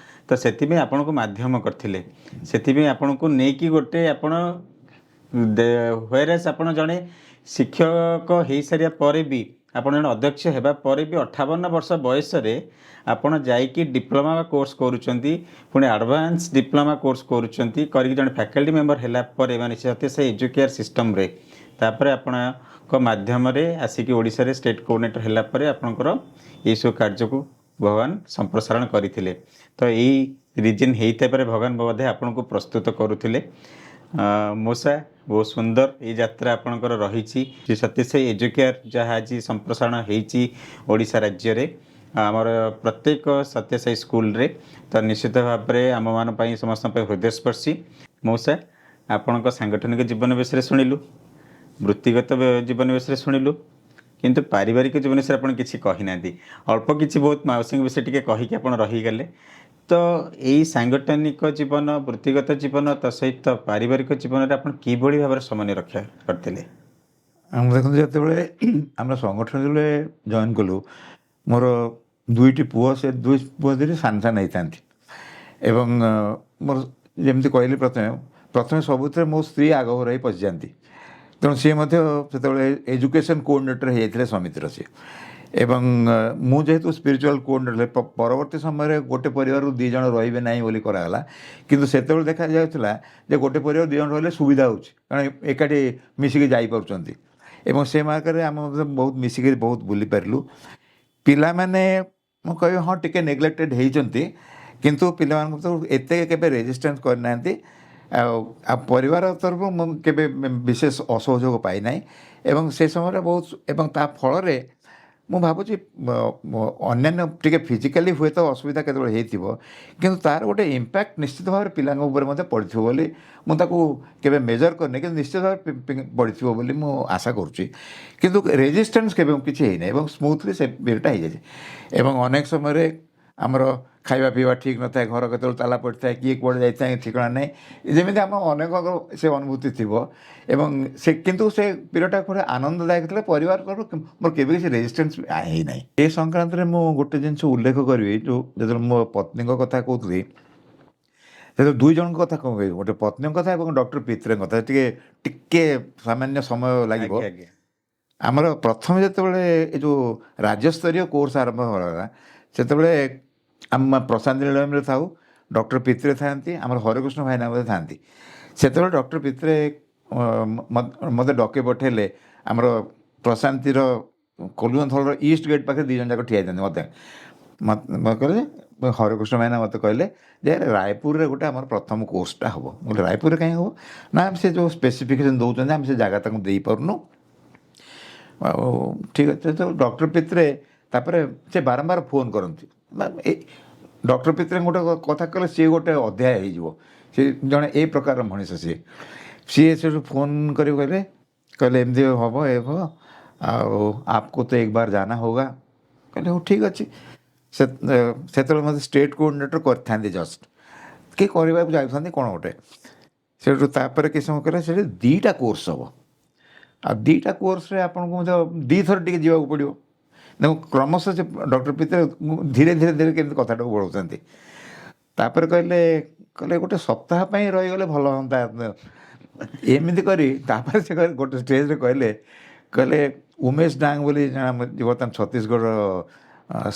S2: ତ ସେଥିପାଇଁ ଆପଣଙ୍କୁ ମାଧ୍ୟମ କରିଥିଲେ। ସେଥିପାଇଁ ଆପଣଙ୍କୁ ନେଇକି ଗୋଟେ ଆପଣ ହ୍ୱେରେସ୍ ଆପଣ ଜଣେ ଶିକ୍ଷକ ହେଇସାରିବା ପରେ ବି, ଆପଣ ଜଣେ ଅଧ୍ୟକ୍ଷ ହେବା ପରେ ବି 58 ବର୍ଷ ବୟସରେ ଆପଣ ଯାଇକି ଡିପ୍ଲୋମା କୋର୍ସ କରୁଛନ୍ତି, ପୁଣି ଆଡ଼ଭାନ୍ସ ଡିପ୍ଲୋମା କୋର୍ସ କରୁଛନ୍ତି, କରିକି ଜଣେ ଫ୍ୟାକଲ୍ଟି ମେମ୍ବର ହେଲା ପରେ ମାନେ ସତ୍ୟ ସାଇ ଏଜୁକେୟାର ସିଷ୍ଟମ୍ରେ, ତାପରେ ଆପଣଙ୍କ ମାଧ୍ୟମରେ ଆସିକି ଓଡ଼ିଶାରେ ଷ୍ଟେଟ୍ କୋଅର୍ଡ଼ିନେଟର ହେଲା ପରେ ଆପଣଙ୍କର ଏଇସବୁ କାର୍ଯ୍ୟକୁ ଭଗବାନ ସମ୍ପ୍ରସାରଣ କରିଥିଲେ। ତ ଏଇ ରିଜିନ୍ ହେଇଥାଇପାରେ ଭଗବାନ ବୋଧେ ଆପଣଙ୍କୁ ପ୍ରସ୍ତୁତ କରୁଥିଲେ। ମଉସା, ବହୁତ ସୁନ୍ଦର ଏଇ ଯାତ୍ରା ଆପଣଙ୍କର ରହିଛି। ଶ୍ରୀ ସତ୍ୟ ସାଇ ଏଜୁକେୟାର ଯାହା ଆଜି ସମ୍ପ୍ରସାରଣ ହେଇଛି ଓଡ଼ିଶା ରାଜ୍ୟରେ, ଆମର ପ୍ରତ୍ୟେକ ସତ୍ୟ ସାଇ ସ୍କୁଲରେ, ତ ନିଶ୍ଚିତ ଭାବରେ ଆମମାନଙ୍କ ପାଇଁ ସମସ୍ତଙ୍କ ପାଇଁ ହୃଦୟସ୍ପର୍ଶୀ। ମଉସା, ଆପଣଙ୍କ ସାଂଗଠନିକ ଜୀବନ ବିଷୟରେ ଶୁଣିଲୁ, ବୃତ୍ତିଗତ ଜୀବନ ବିଷୟରେ ଶୁଣିଲୁ, କିନ୍ତୁ ପାରିବାରିକ ଜୀବନ ବିଷୟରେ ଆପଣ କିଛି କହିନାହାନ୍ତି। ଅଳ୍ପ କିଛି ବହୁତ ମାଉସୀଙ୍କ ବିଷୟରେ ଟିକେ କହିକି ଆପଣ ରହିଗଲେ। ତ ଏଇ ସାଂଗଠନିକ ଜୀବନ, ବୃତ୍ତିଗତ ଜୀବନ, ତା ସହିତ ପାରିବାରିକ ଜୀବନରେ ଆପଣ କିଭଳି ଭାବରେ ସମନ୍ୱୟ ରକ୍ଷା କରିଥିଲେ?
S1: ଦେଖନ୍ତୁ, ଯେତେବେଳେ ଆମେ ସଂଗଠନ ଯେତେବେଳେ ଜଏନ୍ କଲୁ, ମୋର 2ଟି ପୁଅ, ସେ 2 ପୁଅ ଧରି ସାନ ସାନ ହେଇଥାନ୍ତି ଏବଂ ମୋର ଯେମିତି କହିଲି ପ୍ରଥମେ ସବୁଥିରେ ମୋ ସ୍ତ୍ରୀ ଆଗ ଘର ହେଇ ପଶିଯାଆନ୍ତି। ତେଣୁ ସିଏ ମଧ୍ୟ ସେତେବେଳେ ଏଜୁକେସନ୍ କୋଅର୍ଡ଼ିନେଟର ହେଇଯାଇଥିଲେ ସମିତିର ସିଏ। ଏବଂ ମୁଁ ଯେହେତୁ ସ୍ପିରିଚୁଆଲ୍ କୋଅର୍ଡ଼ିନେଟର, ପରବର୍ତ୍ତୀ ସମୟରେ ଗୋଟେ ପରିବାରରୁ 2 ଜଣ ରହିବେ ନାହିଁ ବୋଲି କରାଗଲା। କିନ୍ତୁ ସେତେବେଳେ ଦେଖାଯାଉଥିଲା ଯେ ଗୋଟେ ପରିବାର 2 ଜଣ ରହିଲେ ସୁବିଧା ହେଉଛି, କାରଣ ଏକାଠି ମିଶିକି ଯାଇପାରୁଛନ୍ତି ଏବଂ ସେ ମାର୍ଗରେ ଆମେ ମଧ୍ୟ ବହୁତ ମିଶିକି ବହୁତ ବୁଲିପାରିଲୁ। ପିଲାମାନେ ମୁଁ କହିବି ହଁ ଟିକେ ନେଗ୍ଲେକ୍ଟେଡ଼୍ ହେଇଛନ୍ତି, କିନ୍ତୁ ପିଲାମାନଙ୍କୁ ତ ଏତେ କେବେ ରେଜିଷ୍ଟାନ୍ସ କରିନାହାନ୍ତି। ଆଉ ପରିବାର ତରଫରୁ ମୁଁ କେବେ ବିଶେଷ ଅସହଯୋଗ ପାଇନାହିଁ ଏବଂ ସେ ସମୟରେ ବହୁତ, ଏବଂ ତା ଫଳରେ ମୁଁ ଭାବୁଛି ଅନ୍ୟାନ୍ୟ ଟିକେ ଫିଜିକାଲି ହୁଏତ ଅସୁବିଧା କେତେବେଳେ ହେଇଥିବ, କିନ୍ତୁ ତା'ର ଗୋଟେ ଇମ୍ପାକ୍ଟ ନିଶ୍ଚିତ ଭାବରେ ପିଲାଙ୍କ ଉପରେ ମଧ୍ୟ ପଡ଼ିଥିବ ବୋଲି ମୁଁ ତାକୁ କେବେ ମେଜର୍ କରିନି, କିନ୍ତୁ ନିଶ୍ଚିତ ଭାବରେ ପଡ଼ିଥିବ ବୋଲି ମୁଁ ଆଶା କରୁଛି। କିନ୍ତୁ ରେଜିଷ୍ଟାନ୍ସ କେବେ କିଛି ହେଇନାହିଁ ଏବଂ ସ୍ମୁଥଲି ସେ ପିରିୟଡ଼ଟା ହେଇଯାଇଛି। ଏବଂ ଅନେକ ସମୟରେ ଆମର ଖାଇବା ପିଇବା ଠିକ୍ ନଥାଏ, ଘର କେତେବେଳେ ତାଲା ପଡ଼ିଥାଏ, କିଏ କୁଆଡ଼େ ଯାଇଥାଏ ଠିକଣା ନାହିଁ, ଯେମିତି ଆମ ଅନେକ ସେ ଅନୁଭୂତି ଥିବ ଏବଂ କିନ୍ତୁ ସେ ପିରିୟଡ଼ଟା ପୁରା ଆନନ୍ଦଦାୟକ ଥିଲା। ପରିବାର ତରଫରୁ ମୋର କେବେ କିଛି ରେଜିଷ୍ଟାନ୍ସ ହେଇନାହିଁ। ଏ ସଂକ୍ରାନ୍ତରେ ମୁଁ ଗୋଟେ ଜିନିଷ ଉଲ୍ଲେଖ କରିବି, ଯେତେବେଳେ ମୋ ପତ୍ନୀଙ୍କ କଥା କହୁଥିଲି, ସେ ଦୁଇ ଜଣଙ୍କ କଥା କ'ଣ କହିବି, ଗୋଟେ ପତ୍ନୀଙ୍କ କଥା ଏବଂ ଡକ୍ଟର ପିତ୍ରେଙ୍କ କଥା ଟିକେ ସାମାନ୍ୟ ସମୟ ଲାଗିବ।
S2: ଆଜ୍ଞା ଆଜ୍ଞା
S1: ଆମର ପ୍ରଥମେ ଯେତେବେଳେ ଏ ଯେଉଁ ରାଜ୍ୟସ୍ତରୀୟ କୋର୍ସ ଆରମ୍ଭ ହେଲା ସେତେବେଳେ ଆମ ପ୍ରଶାନ୍ତି ନିଳୟମରେ ଥାଉ, ଡକ୍ଟର ପିତ୍ରେ ଥାଆନ୍ତି, ଆମର ହରେକୃଷ୍ଣ ଭାଇନା ମଧ୍ୟ ଥାଆନ୍ତି। ସେତେବେଳେ ଡକ୍ଟର ପିତ୍ରେ ମୋତେ ଡକେଇ ପଠାଇଲେ ଆମର ପ୍ରଶାନ୍ତିର କଲୁଅନ୍ ଥଳର ଇଷ୍ଟ ଗେଟ୍ ପାଖରେ ଦୁଇ ଜଣ ଯାକ ଠିଆ ହେଇଥାନ୍ତି। ମୋତେ କହିଲେ, ହରେକୃଷ୍ଣ ଭାଇନା ମୋତେ କହିଲେ ଯେ ରାୟପୁରରେ ଗୋଟେ ଆମର ପ୍ରଥମ କୋର୍ସଟା ହେବ। ମୁଁ କହିଲି ରାୟପୁରରେ କାହିଁ ହେବ ନା, ଆମେ ସେ ଯେଉଁ ସ୍ପେସିଫିକେସନ୍ ଦେଉଛନ୍ତି ଆମେ ସେ ଜାଗା ତାଙ୍କୁ ଦେଇପାରୁନୁ। ଆଉ ଠିକ୍ ଅଛି। ତ ଡକ୍ଟର ପିତ୍ରେ ତାପରେ ସେ ବାରମ୍ବାର ଫୋନ୍ କରନ୍ତି। ଡକ୍ଟର ପିତ୍ରେଙ୍କ ଗୋଟେ କଥା କହିଲେ ସିଏ ଗୋଟେ ଅଧ୍ୟାୟ ହେଇଯିବ। ସେ ଜଣେ ଏ ପ୍ରକାରର ମଣିଷ। ସିଏ ସେଠୁ ଫୋନ୍ କରି କହିଲେ ଏମିତି ହେବ ଏ ହେବ ଆଉ ଆପକୁ ତ ଏକ ବାର ଜାନା ହୋଗା। କହିଲେ ହଉ ଠିକ୍ ଅଛି। ସେତେବେଳେ ମୋତେ ଷ୍ଟେଟ୍ କୋଅର୍ଡ଼ିନେଟର୍ କରିଥାନ୍ତି ଜଷ୍ଟ, କିଏ କରିବାକୁ ଯାଉଥାନ୍ତି କ'ଣ ଗୋଟେ। ସେଠୁ ତାପରେ କିଛି ସମୟ କଲେ ସେଠି 2ଟା କୋର୍ସ ହେବ। ଆଉ 2ଟା କୋର୍ସରେ ଆପଣଙ୍କୁ ମଧ୍ୟ 2 ଥର ଟିକେ ଯିବାକୁ ପଡ଼ିବ। ଦେଖ କ୍ରମଶଃ ସେ ଡକ୍ଟର ପିତ୍ରେ ଧୀରେ କେମିତି କଥାଟାକୁ ବଢ଼ାଉଛନ୍ତି। ତାପରେ କହିଲେ ଗୋଟେ ସପ୍ତାହ ପାଇଁ ରହିଗଲେ ଭଲ ହୁଅନ୍ତା ଏମିତି କରି। ତାପରେ ସେ ଗୋଟେ ଷ୍ଟେଜ୍ରେ କହିଲେ ଉମେଶ ଡାଙ୍ଗ ବୋଲି ବର୍ତ୍ତମାନ ଛତିଶଗଡ଼ର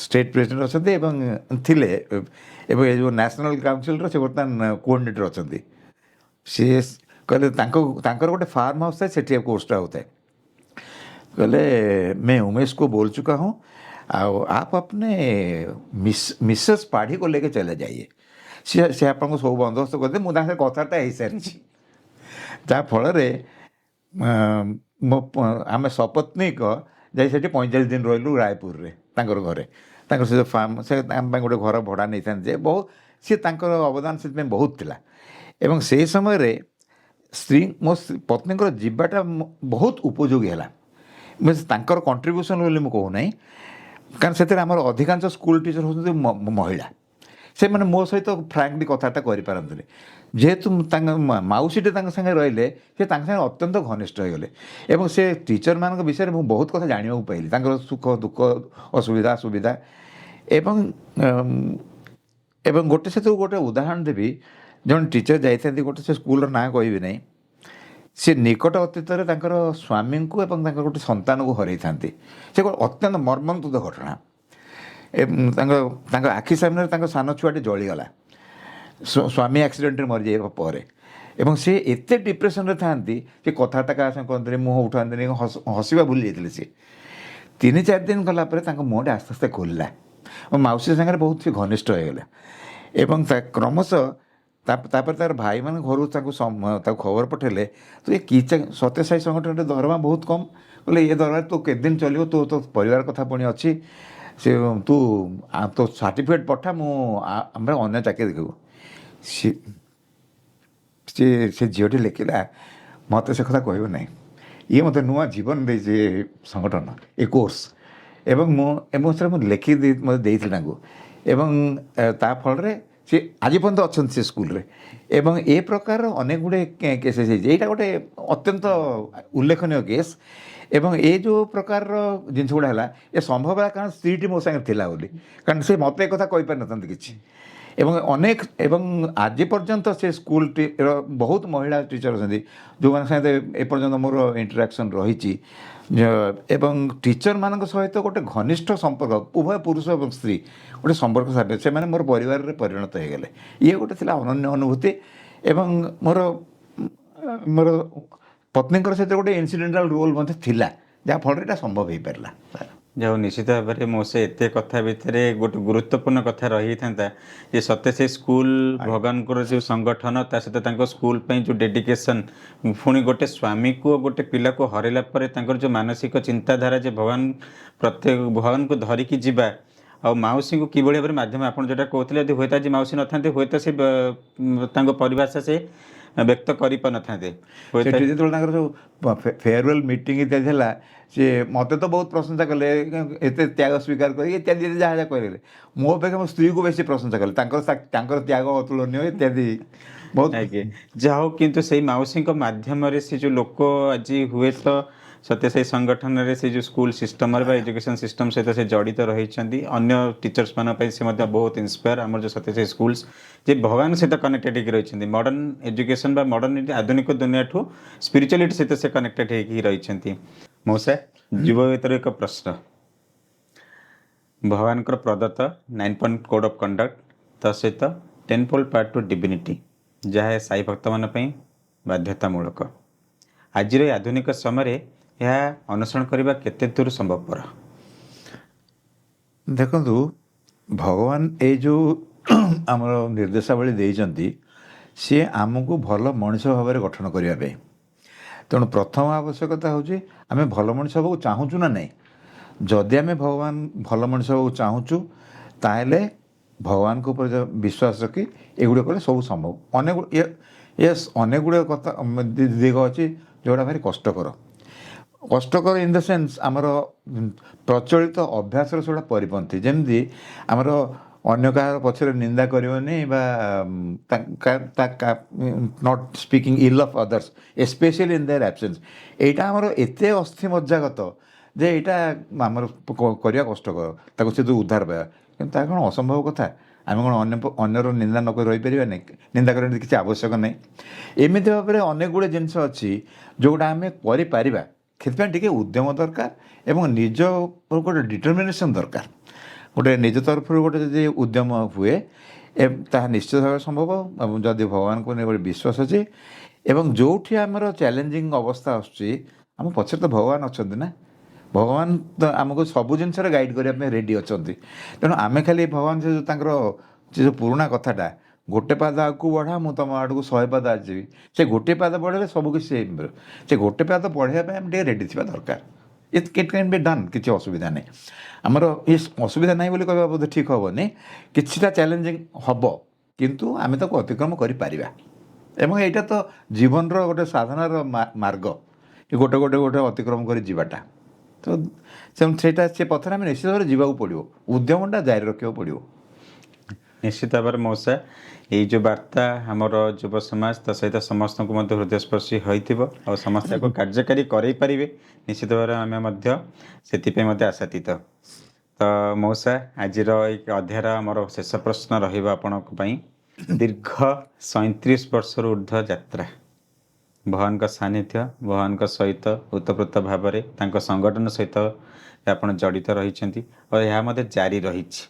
S1: ଷ୍ଟେଟ୍ ପ୍ରେସିଡେଣ୍ଟ ଅଛନ୍ତି ଏବଂ ଥିଲେ, ଏବଂ ଏ ଯେଉଁ ନ୍ୟାସନାଲ୍ କାଉନସିଲ୍ର ସେ ବର୍ତ୍ତମାନ କୋଅର୍ଡ଼ିନେଟର୍ ଅଛନ୍ତି। ସିଏ କହିଲେ ତାଙ୍କର ଗୋଟେ ଫାର୍ମ ହାଉସ୍ ଥାଏ, ସେଠି କୋର୍ସଟା ହେଉଥାଏ। कहले मैं उमेश को बोल चुका हूँ, आप अपने मिसेस पाढ़ी को लेके चले जाइए, से आपको सब बंदोबस्त करदे। मुझे कथाटा हो सारी जाफल आम सपत्नीक जाई 45 दिन रही रायपुर घरे से फार्म से गोटे घर भड़ा नहीं था। बहुत सी अवदान से बहुत थिला। एवं से समय स्त्री मो पत्नी जीवाटा बहुत उपयोगी है। तांकर कंट्रीब्यूशन बोली मुझे कहूना, कारण से अधिकांश स्कूल टीचर होती महिला। से मैंने मो सहित फ्रांकली कथाटा करें जेहेतु मौसीटे सागे रहिले से अत्यंत घनिष्ठ हो गले। एवं से टीचर मान विषय में बहुत कथा जाना पाइली, सुख दुख असुविधा सुविधा। एवं गोटे से गोटे उदाहरण देवी, जन टीचर जाइए गोटे से स्कूल ना कहि नहीं, से निकट अतीत स्वामी को एवं गोटे संतान को हर से अत्यंत मर्मन्तुद घटना। आखि सामने सान छुआटे जलीगला, स्वामी एक्सीडेंट मरी जाइबा परे। एवं से एते डिप्रेशन था कथाटा क्या कहते मुँह उठाते हसवा भूली जाते। सी 3-4 दिन गलापर मुँहटा आस्ते आस्ते खोलला और मौसी सागर बहुत सी घनिष्ठ हो गला। एवं क्रमशः तापर तार भाई मान घर खबर पठेले तो ये कि सत्यसाई संगठन दरमा बहुत कम। बोले ये दरमा तो के दिन चलो, तो परिवार कथा पुणी अच्छी से तू तो सर्टिफिकेट पठा मुझे अन्य चाकरी देखू। से झीटी लिखला मत से कथा कह ना, ये मत नुआ जीवन दे संगठन ए कोर्स एवं मुझे लिखि मत फल सी आज पर्यंत अच्छा से स्कूल रे। एवं ए प्रकार अनेक गुड़े केसेस यहाँ गोटे अत्यंत उल्लेखनीय केस। एवं ये जो प्रकार जिन गुड़ा है ये संभव है कारण स्त्री मो सागर थिला बोली, कारण से मत एक कथा कही पार न कि एवं अनेक एवं आज पर्यंत से स्कूल बहुत महिला टीचर अच्छा जो मैंने एपर्यंत मोर इंटराक्शन रही। एवं टीचर मान सहित गोटे घनिष्ठ संपर्क उभय पुरुष और स्त्री गोटे संपर्क साथ से मोर परिवार रे परिणत हो गले। ये गोटे थिला अनन्य अनुभूति। एवं मोर मोर पत्नी सहित गोटे इनसीडेंटाल रोल मत थिला जहाँ फल एटा संभव हो पारा।
S2: जो निश्चित भाव में मो से एत कथा भितर गोटे गुरुत्वपूर्ण कथा रही था जे सत्य से स्कूल भगवान जो संगठन ता सहित स्कूल जो डेडिकेशन पुणी गोटे स्वामी को गोटे पिला को हरैला जो मानसिक चिंताधारा जे भगवान प्रत्येक भगवान को धरिकी जीवा आ मौसी को कि भाव में माध्यम आप जो कहते यदि हूँ आज मौसी न था हूँ से परिभाषा से व्यक्त कर पार
S1: जो फेयरवेल मीटिंग इत्यादि सी मत तो बहुत प्रशंसा कले एत त्याग स्वीकार कर इत्यादि जहाँ जहाँ कहले मो अपेक्षा मो स्त्री को बेसी प्रशंसा कले त्याग अतुलनीय इत्यादि बहुत
S2: जहाँ किंतु से मौसी माध्यम से जो लोक आज हुए तो ସତ୍ୟସାଇ ସଂଗଠନରେ ସେ ଯେଉଁ ସ୍କୁଲ ସିଷ୍ଟମରେ ବା ଏଜୁକେସନ ସିଷ୍ଟମ ସହିତ ସେ ଜଡ଼ିତ ରହିଛନ୍ତି ଅନ୍ୟ ଟିଚର୍ସ ମାନଙ୍କ ପାଇଁ ସେ ମଧ୍ୟ ବହୁତ ଇନ୍ସପାୟାର ଆମର ଯେଉଁ ସତ୍ୟସାଇ ସ୍କୁଲ୍ସ ଯେ ଭଗବାନ ସହିତ କନେକ୍ଟେଡ୍ ହେଇକି ରହିଛନ୍ତି ମଡର୍ଣ୍ଣ ଏଜୁକେସନ ବା ମଡର୍ଣ୍ଣ ଆଧୁନିକ ଦୁନିଆଠୁ ସ୍ପିରିଚୁଆଲିଟି ସହିତ ସେ କନେକ୍ଟେଡ୍ ହେଇକି ରହିଛନ୍ତି। ମଉସା ଯୁବ ଭିତରେ ଏକ ପ୍ରଶ୍ନ ଭଗବାନଙ୍କର ପ୍ରଦତ୍ତ 9 ପଏଣ୍ଟ କୋଡ୍ ଅଫ୍ କଣ୍ଡକ୍ଟ ତା ସହିତ 10 ଫୋଲ୍ଡ ପାର୍ଟ ଟୁ ଡିଭିନିଟି ଯାହା ସାଇ ଭକ୍ତମାନଙ୍କ ପାଇଁ ବାଧ୍ୟତାମୂଳକ ଆଜିର ଏ ଆଧୁନିକ ସମୟରେ ଏହା ଅନୁସରଣ କରିବା କେତେ ଦୂର ସମ୍ଭବପର?
S1: ଦେଖନ୍ତୁ ଭଗବାନ ଏଇ ଯେଉଁ ଆମର ନିର୍ଦ୍ଦେଶାବଳୀ ଦେଇଛନ୍ତି ସିଏ ଆମକୁ ଭଲ ମଣିଷ ଭାବରେ ଗଠନ କରିବା ପାଇଁ। ତେଣୁ ପ୍ରଥମ ଆବଶ୍ୟକତା ହେଉଛି ଆମେ ଭଲ ମଣିଷ ହେବାକୁ ଚାହୁଁଛୁ ନା ନାହିଁ। ଯଦି ଆମେ ଭଗବାନ ଭଲ ମଣିଷ ହେବାକୁ ଚାହୁଁଛୁ ତାହେଲେ ଭଗବାନଙ୍କ ଉପରେ ବିଶ୍ୱାସ ରଖି ଏଗୁଡ଼ିକ କଲେ ସବୁ ସମ୍ଭବ। ଅନେକ ଗୁଡ଼ିଏ କଥା ଦିଗ ଅଛି ଯେଉଁଟା ଭାରି କଷ୍ଟକର ଇନ୍ ଦ ସେନ୍ସ ଆମର ପ୍ରଚଳିତ ଅଭ୍ୟାସର ସେଗୁଡ଼ା ପରିପନ୍ଥୀ। ଯେମିତି ଆମର ଅନ୍ୟ କାହାର ପଛରେ ନିନ୍ଦା କରିବନି ବା not speaking ill of others especially in there absence. ଏଇଟା ଆମର ଏତେ ଅସ୍ଥି ମଜ୍ଜାଗତ ଯେ ଏଇଟା ଆମର କରିବା କଷ୍ଟକର ତାକୁ ସେ ଯେଉଁ ଉଦ୍ଧାର ପାଇବା। କିନ୍ତୁ ତାହା କ'ଣ ଅସମ୍ଭବ କଥା? ଆମେ କ'ଣ ଅନ୍ୟର ନିନ୍ଦା ନ କରି ରହିପାରିବା ନାହିଁ? ନିନ୍ଦା କରିବା କିଛି ଆବଶ୍ୟକ ନାହିଁ। ଏମିତି ଭାବରେ ଅନେକ ଗୁଡ଼ିଏ ଜିନିଷ ଅଛି ଯେଉଁଟା ଆମେ କରିପାରିବା। ସେଥିପାଇଁ ଟିକେ ଉଦ୍ୟମ ଦରକାର ଏବଂ ନିଜ ଗୋଟେ ଡିଟରମିନେସନ୍ ଦରକାର। ଗୋଟେ ନିଜ ତରଫରୁ ଗୋଟେ ଯଦି ଉଦ୍ୟମ ହୁଏ ତାହା ନିଶ୍ଚିତ ଭାବରେ ସମ୍ଭବ ଯଦି ଭଗବାନଙ୍କୁ ନେଇ ଗୋଟେ ବିଶ୍ୱାସ ଅଛି। ଏବଂ ଯେଉଁଠି ଆମର ଚ୍ୟାଲେଞ୍ଜିଂ ଅବସ୍ଥା ଆସୁଛି ଆମ ପଛରେ ତ ଭଗବାନ ଅଛନ୍ତି ନା। ଭଗବାନ ତ ଆମକୁ ସବୁ ଜିନିଷରେ ଗାଇଡ଼ କରିବା ପାଇଁ ରେଡ଼ି ଅଛନ୍ତି। ତେଣୁ ଆମେ ଖାଲି ଭଗବାନ ସେ ଯେଉଁ ତାଙ୍କର ସେ ଯେଉଁ ପୁରୁଣା କଥାଟା ଗୋଟେ ପାଦ ଆଗକୁ ବଢ଼ା ମୁଁ ତୁମ ଆଡ଼କୁ 100 ପାଦ ଆସିବି। ସେ ଗୋଟିଏ ପାଦ ବଢ଼େଇଲେ ସବୁକିଛି ମିଳିବ। ସେ ଗୋଟେ ପାଦ ବଢ଼େଇବା ପାଇଁ ଆମେ ଟିକେ ରେଡ଼ି ଥିବା ଦରକାର। ଇଟ୍ କ୍ୟାନ୍ ବି ଡନ୍, କିଛି ଅସୁବିଧା ନାହିଁ। ଆମର ଅସୁବିଧା ନାହିଁ ବୋଲି କହିବା ବୋଧେ ଠିକ୍ ହେବନି। କିଛିଟା ଚ୍ୟାଲେଞ୍ଜିଂ ହେବ କିନ୍ତୁ ଆମେ ତାକୁ ଅତିକ୍ରମ କରିପାରିବା। ଏବଂ ଏଇଟା ତ ଜୀବନର ଗୋଟେ ସାଧନାର ମାର୍ଗ ଗୋଟେ ଗୋଟେ ଗୋଟେ ଅତିକ୍ରମ କରି ଯିବାଟା। ତ ସେଇଟା ସେ ପଥରେ ଆମେ ନିଶ୍ଚିତ ଭାବରେ ଯିବାକୁ ପଡ଼ିବ। ଉଦ୍ୟମଟା ଜାରି ରଖିବାକୁ ପଡ଼ିବ।
S2: ନିଶ୍ଚିତ ଭାବରେ ମଉସା ଏଇ ଯେଉଁ ବାର୍ତ୍ତା ଆମର ଯୁବ ସମାଜ ତା ସହିତ ସମସ୍ତଙ୍କୁ ମଧ୍ୟ ହୃଦୟସ୍ପର୍ଶୀ ହୋଇଥିବ ଆଉ ସମସ୍ତେ ଏହାକୁ କାର୍ଯ୍ୟକାରୀ କରାଇ ପାରିବେ ନିଶ୍ଚିତ ଭାବରେ ଆମେ ମଧ୍ୟ ସେଥିପାଇଁ ମଧ୍ୟ ଆଶାତୀତ। ତ ମଉସା ଆଜିର ଏଇ ଅଧ୍ୟାୟର ଆମର ଶେଷ ପ୍ରଶ୍ନ ରହିବ ଆପଣଙ୍କ ପାଇଁ। ଦୀର୍ଘ 37 ବର୍ଷରୁ ଉର୍ଦ୍ଧ୍ୱ ଯାତ୍ରା ଭଗବାନଙ୍କ ସାନ୍ନିଧ୍ୟ ଭଗବାନଙ୍କ ସହିତ ଓତପ୍ରୋତ ଭାବରେ ତାଙ୍କ ସଂଗଠନ ସହିତ ଆପଣ ଜଡ଼ିତ ରହିଛନ୍ତି ଆଉ ଏହା ମଧ୍ୟ ଜାରି ରହିଛି।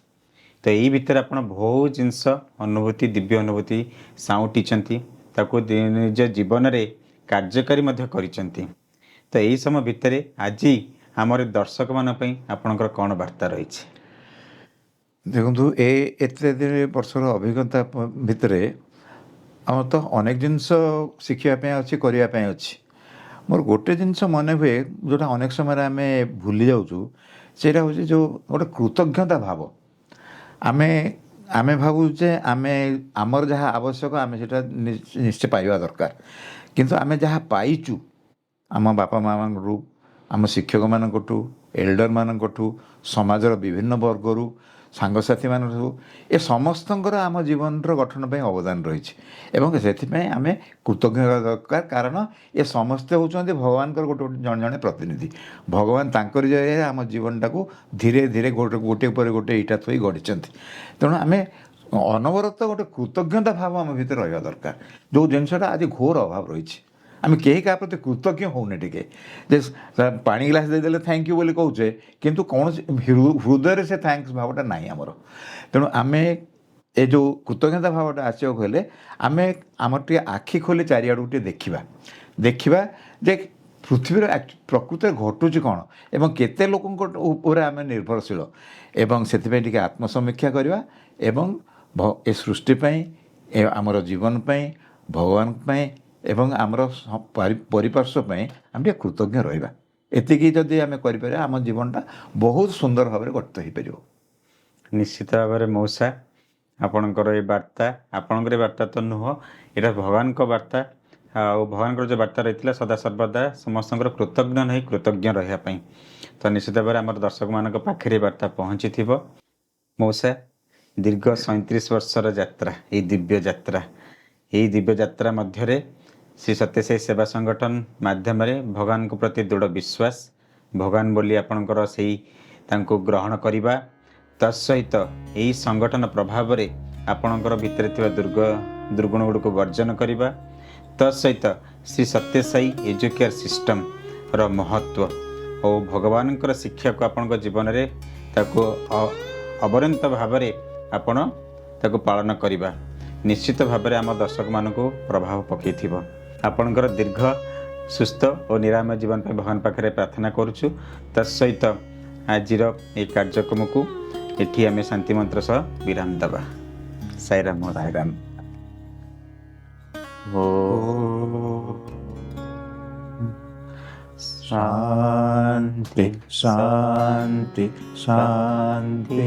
S2: ତ ଏଇ ଭିତରେ ଆପଣ ବହୁତ ଜିନିଷ ଅନୁଭୂତି ଦିବ୍ୟ ଅନୁଭୂତି ସାଉଁଟିଛନ୍ତି ତାକୁ ନିଜ ଜୀବନରେ କାର୍ଯ୍ୟକାରୀ ମଧ୍ୟ କରିଛନ୍ତି। ତ ଏଇ ସମୟ ଭିତରେ ଆଜି ଆମର ଦର୍ଶକମାନଙ୍କ ପାଇଁ ଆପଣଙ୍କର କ'ଣ ବାର୍ତ୍ତା ରହିଛି?
S1: ଦେଖନ୍ତୁ ଏତେ ବର୍ଷର ଅଭିଜ୍ଞତା ଭିତରେ ଆମର ତ ଅନେକ ଜିନିଷ ଶିଖିବା ପାଇଁ ଅଛି, କରିବା ପାଇଁ ଅଛି। ମୋର ଗୋଟେ ଜିନିଷ ମନେ ହୁଏ ଯେଉଁଟା ଅନେକ ସମୟରେ ଆମେ ଭୁଲି ଯାଉଛୁ, ସେଇଟା ହେଉଛି ଯେଉଁ ଗୋଟେ କୃତଜ୍ଞତା ଭାବ। ଆମେ ଭାବୁ ଯେ ଆମର ଯାହା ଆବଶ୍ୟକ ଆମେ ସେଇଟା ନିଶ୍ଚୟ ପାଇବା ଦରକାର। କିନ୍ତୁ ଆମେ ଯାହା ପାଇଛୁ ଆମ ବାପା ମାଆଙ୍କଠୁ, ଆମ ଶିକ୍ଷକମାନଙ୍କଠୁ, ଏଲ୍ଡରମାନଙ୍କଠୁ, ସମାଜର ବିଭିନ୍ନ ବର୍ଗରୁ, ସାଙ୍ଗସାଥିମାନଙ୍କଠୁ, ଏ ସମସ୍ତଙ୍କର ଆମ ଜୀବନର ଗଠନ ପାଇଁ ଅବଦାନ ରହିଛି। ଏବଂ ସେଥିପାଇଁ ଆମେ କୃତଜ୍ଞ ହେବା ଦରକାର। କାରଣ ଏ ସମସ୍ତେ ହେଉଛନ୍ତି ଭଗବାନଙ୍କର ଗୋଟେ ଜଣେ ଜଣେ ପ୍ରତିନିଧି। ଭଗବାନ ତାଙ୍କରି ଜରିଆରେ ଆମ ଜୀବନଟାକୁ ଧୀରେ ଧୀରେ ଗୋଟିଏ ପରେ ଗୋଟେ ଇଟା ଥୋଇ ଗଢ଼ିଛନ୍ତି। ତେଣୁ ଆମେ ଅନବରତ ଗୋଟେ କୃତଜ୍ଞତା ଭାବ ଆମ ଭିତରେ ରହିବା ଦରକାର। ଯେଉଁ ଜିନିଷଟା ଆଜି ଘୋର ଅଭାବ ରହିଛି। ଆମେ କେହି କାହା ପ୍ରତି କୃତଜ୍ଞ ହେଉନେ। ଟିକେ ଯେ ପାଣି ଗ୍ଲାସ୍ ଦେଇଦେଲେ ଥ୍ୟାଙ୍କ ୟୁ ବୋଲି କହୁଛେ କିନ୍ତୁ କୌଣସି ହୃଦୟରେ ସେ ଥ୍ୟାଙ୍କସ୍ ଭାବଟା ନାହିଁ ଆମର। ତେଣୁ ଆମେ ଏ ଯେଉଁ କୃତଜ୍ଞତା ଭାବଟା ଆସିବାକୁ ହେଲେ ଆମର ଟିକେ ଆଖି ଖୋଲି ଚାରିଆଡ଼କୁ ଟିକେ ଦେଖିବା ଯେ ପୃଥିବୀରେ ପ୍ରକୃତରେ ଘଟୁଛି କ'ଣ ଏବଂ କେତେ ଲୋକଙ୍କ ଉପରେ ଆମେ ନିର୍ଭରଶୀଳ। ଏବଂ ସେଥିପାଇଁ ଟିକେ ଆତ୍ମସମୀକ୍ଷା କରିବା ଏବଂ ଏ ସୃଷ୍ଟି ପାଇଁ, ଆମର ଜୀବନ ପାଇଁ, ଭଗବାନଙ୍କ ପାଇଁ ଏବଂ ଆମର ପରିପାର୍ଶ୍ୱ ପାଇଁ ଆମେ ଟିକେ କୃତଜ୍ଞ ରହିବା। ଏତିକି ଯଦି ଆମେ କରିପାରିବା ଆମ ଜୀବନଟା ବହୁତ ସୁନ୍ଦର ଭାବରେ ଗଠିତ ହୋଇପାରିବ।
S2: ନିଶ୍ଚିତ ଭାବରେ ମଉସା ଆପଣଙ୍କର ଏ ବାର୍ତ୍ତା ତ ନୁହଁ, ଏଇଟା ଭଗବାନଙ୍କ ବାର୍ତ୍ତା। ଆଉ ଭଗବାନଙ୍କର ଯେଉଁ ବାର୍ତ୍ତା ରହିଥିଲା ସଦାସର୍ବଦା ସମସ୍ତଙ୍କର କୃତଜ୍ଞ ରହିବା ପାଇଁ। ତ ନିଶ୍ଚିତ ଭାବରେ ଆମର ଦର୍ଶକମାନଙ୍କ ପାଖରେ ଏ ବାର୍ତ୍ତା ପହଞ୍ଚିଥିବ। ମଉସା ଦୀର୍ଘ 37 ବର୍ଷର ଯାତ୍ରା, ଏଇ ଦିବ୍ୟ ଯାତ୍ରା ମଧ୍ୟରେ ଶ୍ରୀ ସତ୍ୟସାଇ ସେବା ସଂଗଠନ ମାଧ୍ୟମରେ ଭଗବାନଙ୍କ ପ୍ରତି ଦୃଢ଼ ବିଶ୍ୱାସ, ଭଗବାନ ବୋଲି ଆପଣଙ୍କର ସେଇ ତାଙ୍କୁ ଗ୍ରହଣ କରିବା, ତା ସହିତ ଏହି ସଂଗଠନ ପ୍ରଭାବରେ ଆପଣଙ୍କର ଭିତରେ ଥିବା ଦୁର୍ଗୁଣ ଗୁଡ଼ିକୁ ବର୍ଜନ କରିବା, ତା ସହିତ ଶ୍ରୀ ସତ୍ୟସାଇ ଏଜୁକେୟାର ସିଷ୍ଟମର ମହତ୍ଵ ଓ ଭଗବାନଙ୍କର ଶିକ୍ଷାକୁ ଆପଣଙ୍କ ଜୀବନରେ ତାକୁ ଅବରନ୍ତ ଭାବରେ ଆପଣ ତାକୁ ପାଳନ କରିବା ନିଶ୍ଚିତ ଭାବରେ ଆମ ଦର୍ଶକମାନଙ୍କୁ ପ୍ରଭାବ ପକାଇଥିବ। ଆପଣଙ୍କର ଦୀର୍ଘ ସୁସ୍ଥ ଓ ନିରାମୟ ଜୀବନ ପାଇଁ ଭଗବାନ ପାଖରେ ପ୍ରାର୍ଥନା କରୁଛୁ। ତା ସହିତ ଆଜିର ଏହି କାର୍ଯ୍ୟକ୍ରମକୁ ଏଠି ଆମେ ଶାନ୍ତି ମନ୍ତ୍ର ସହ ବିରାମ ଦେବା। ସାଇରାମ ସାଇରାମ।
S1: शांति शांति शांति।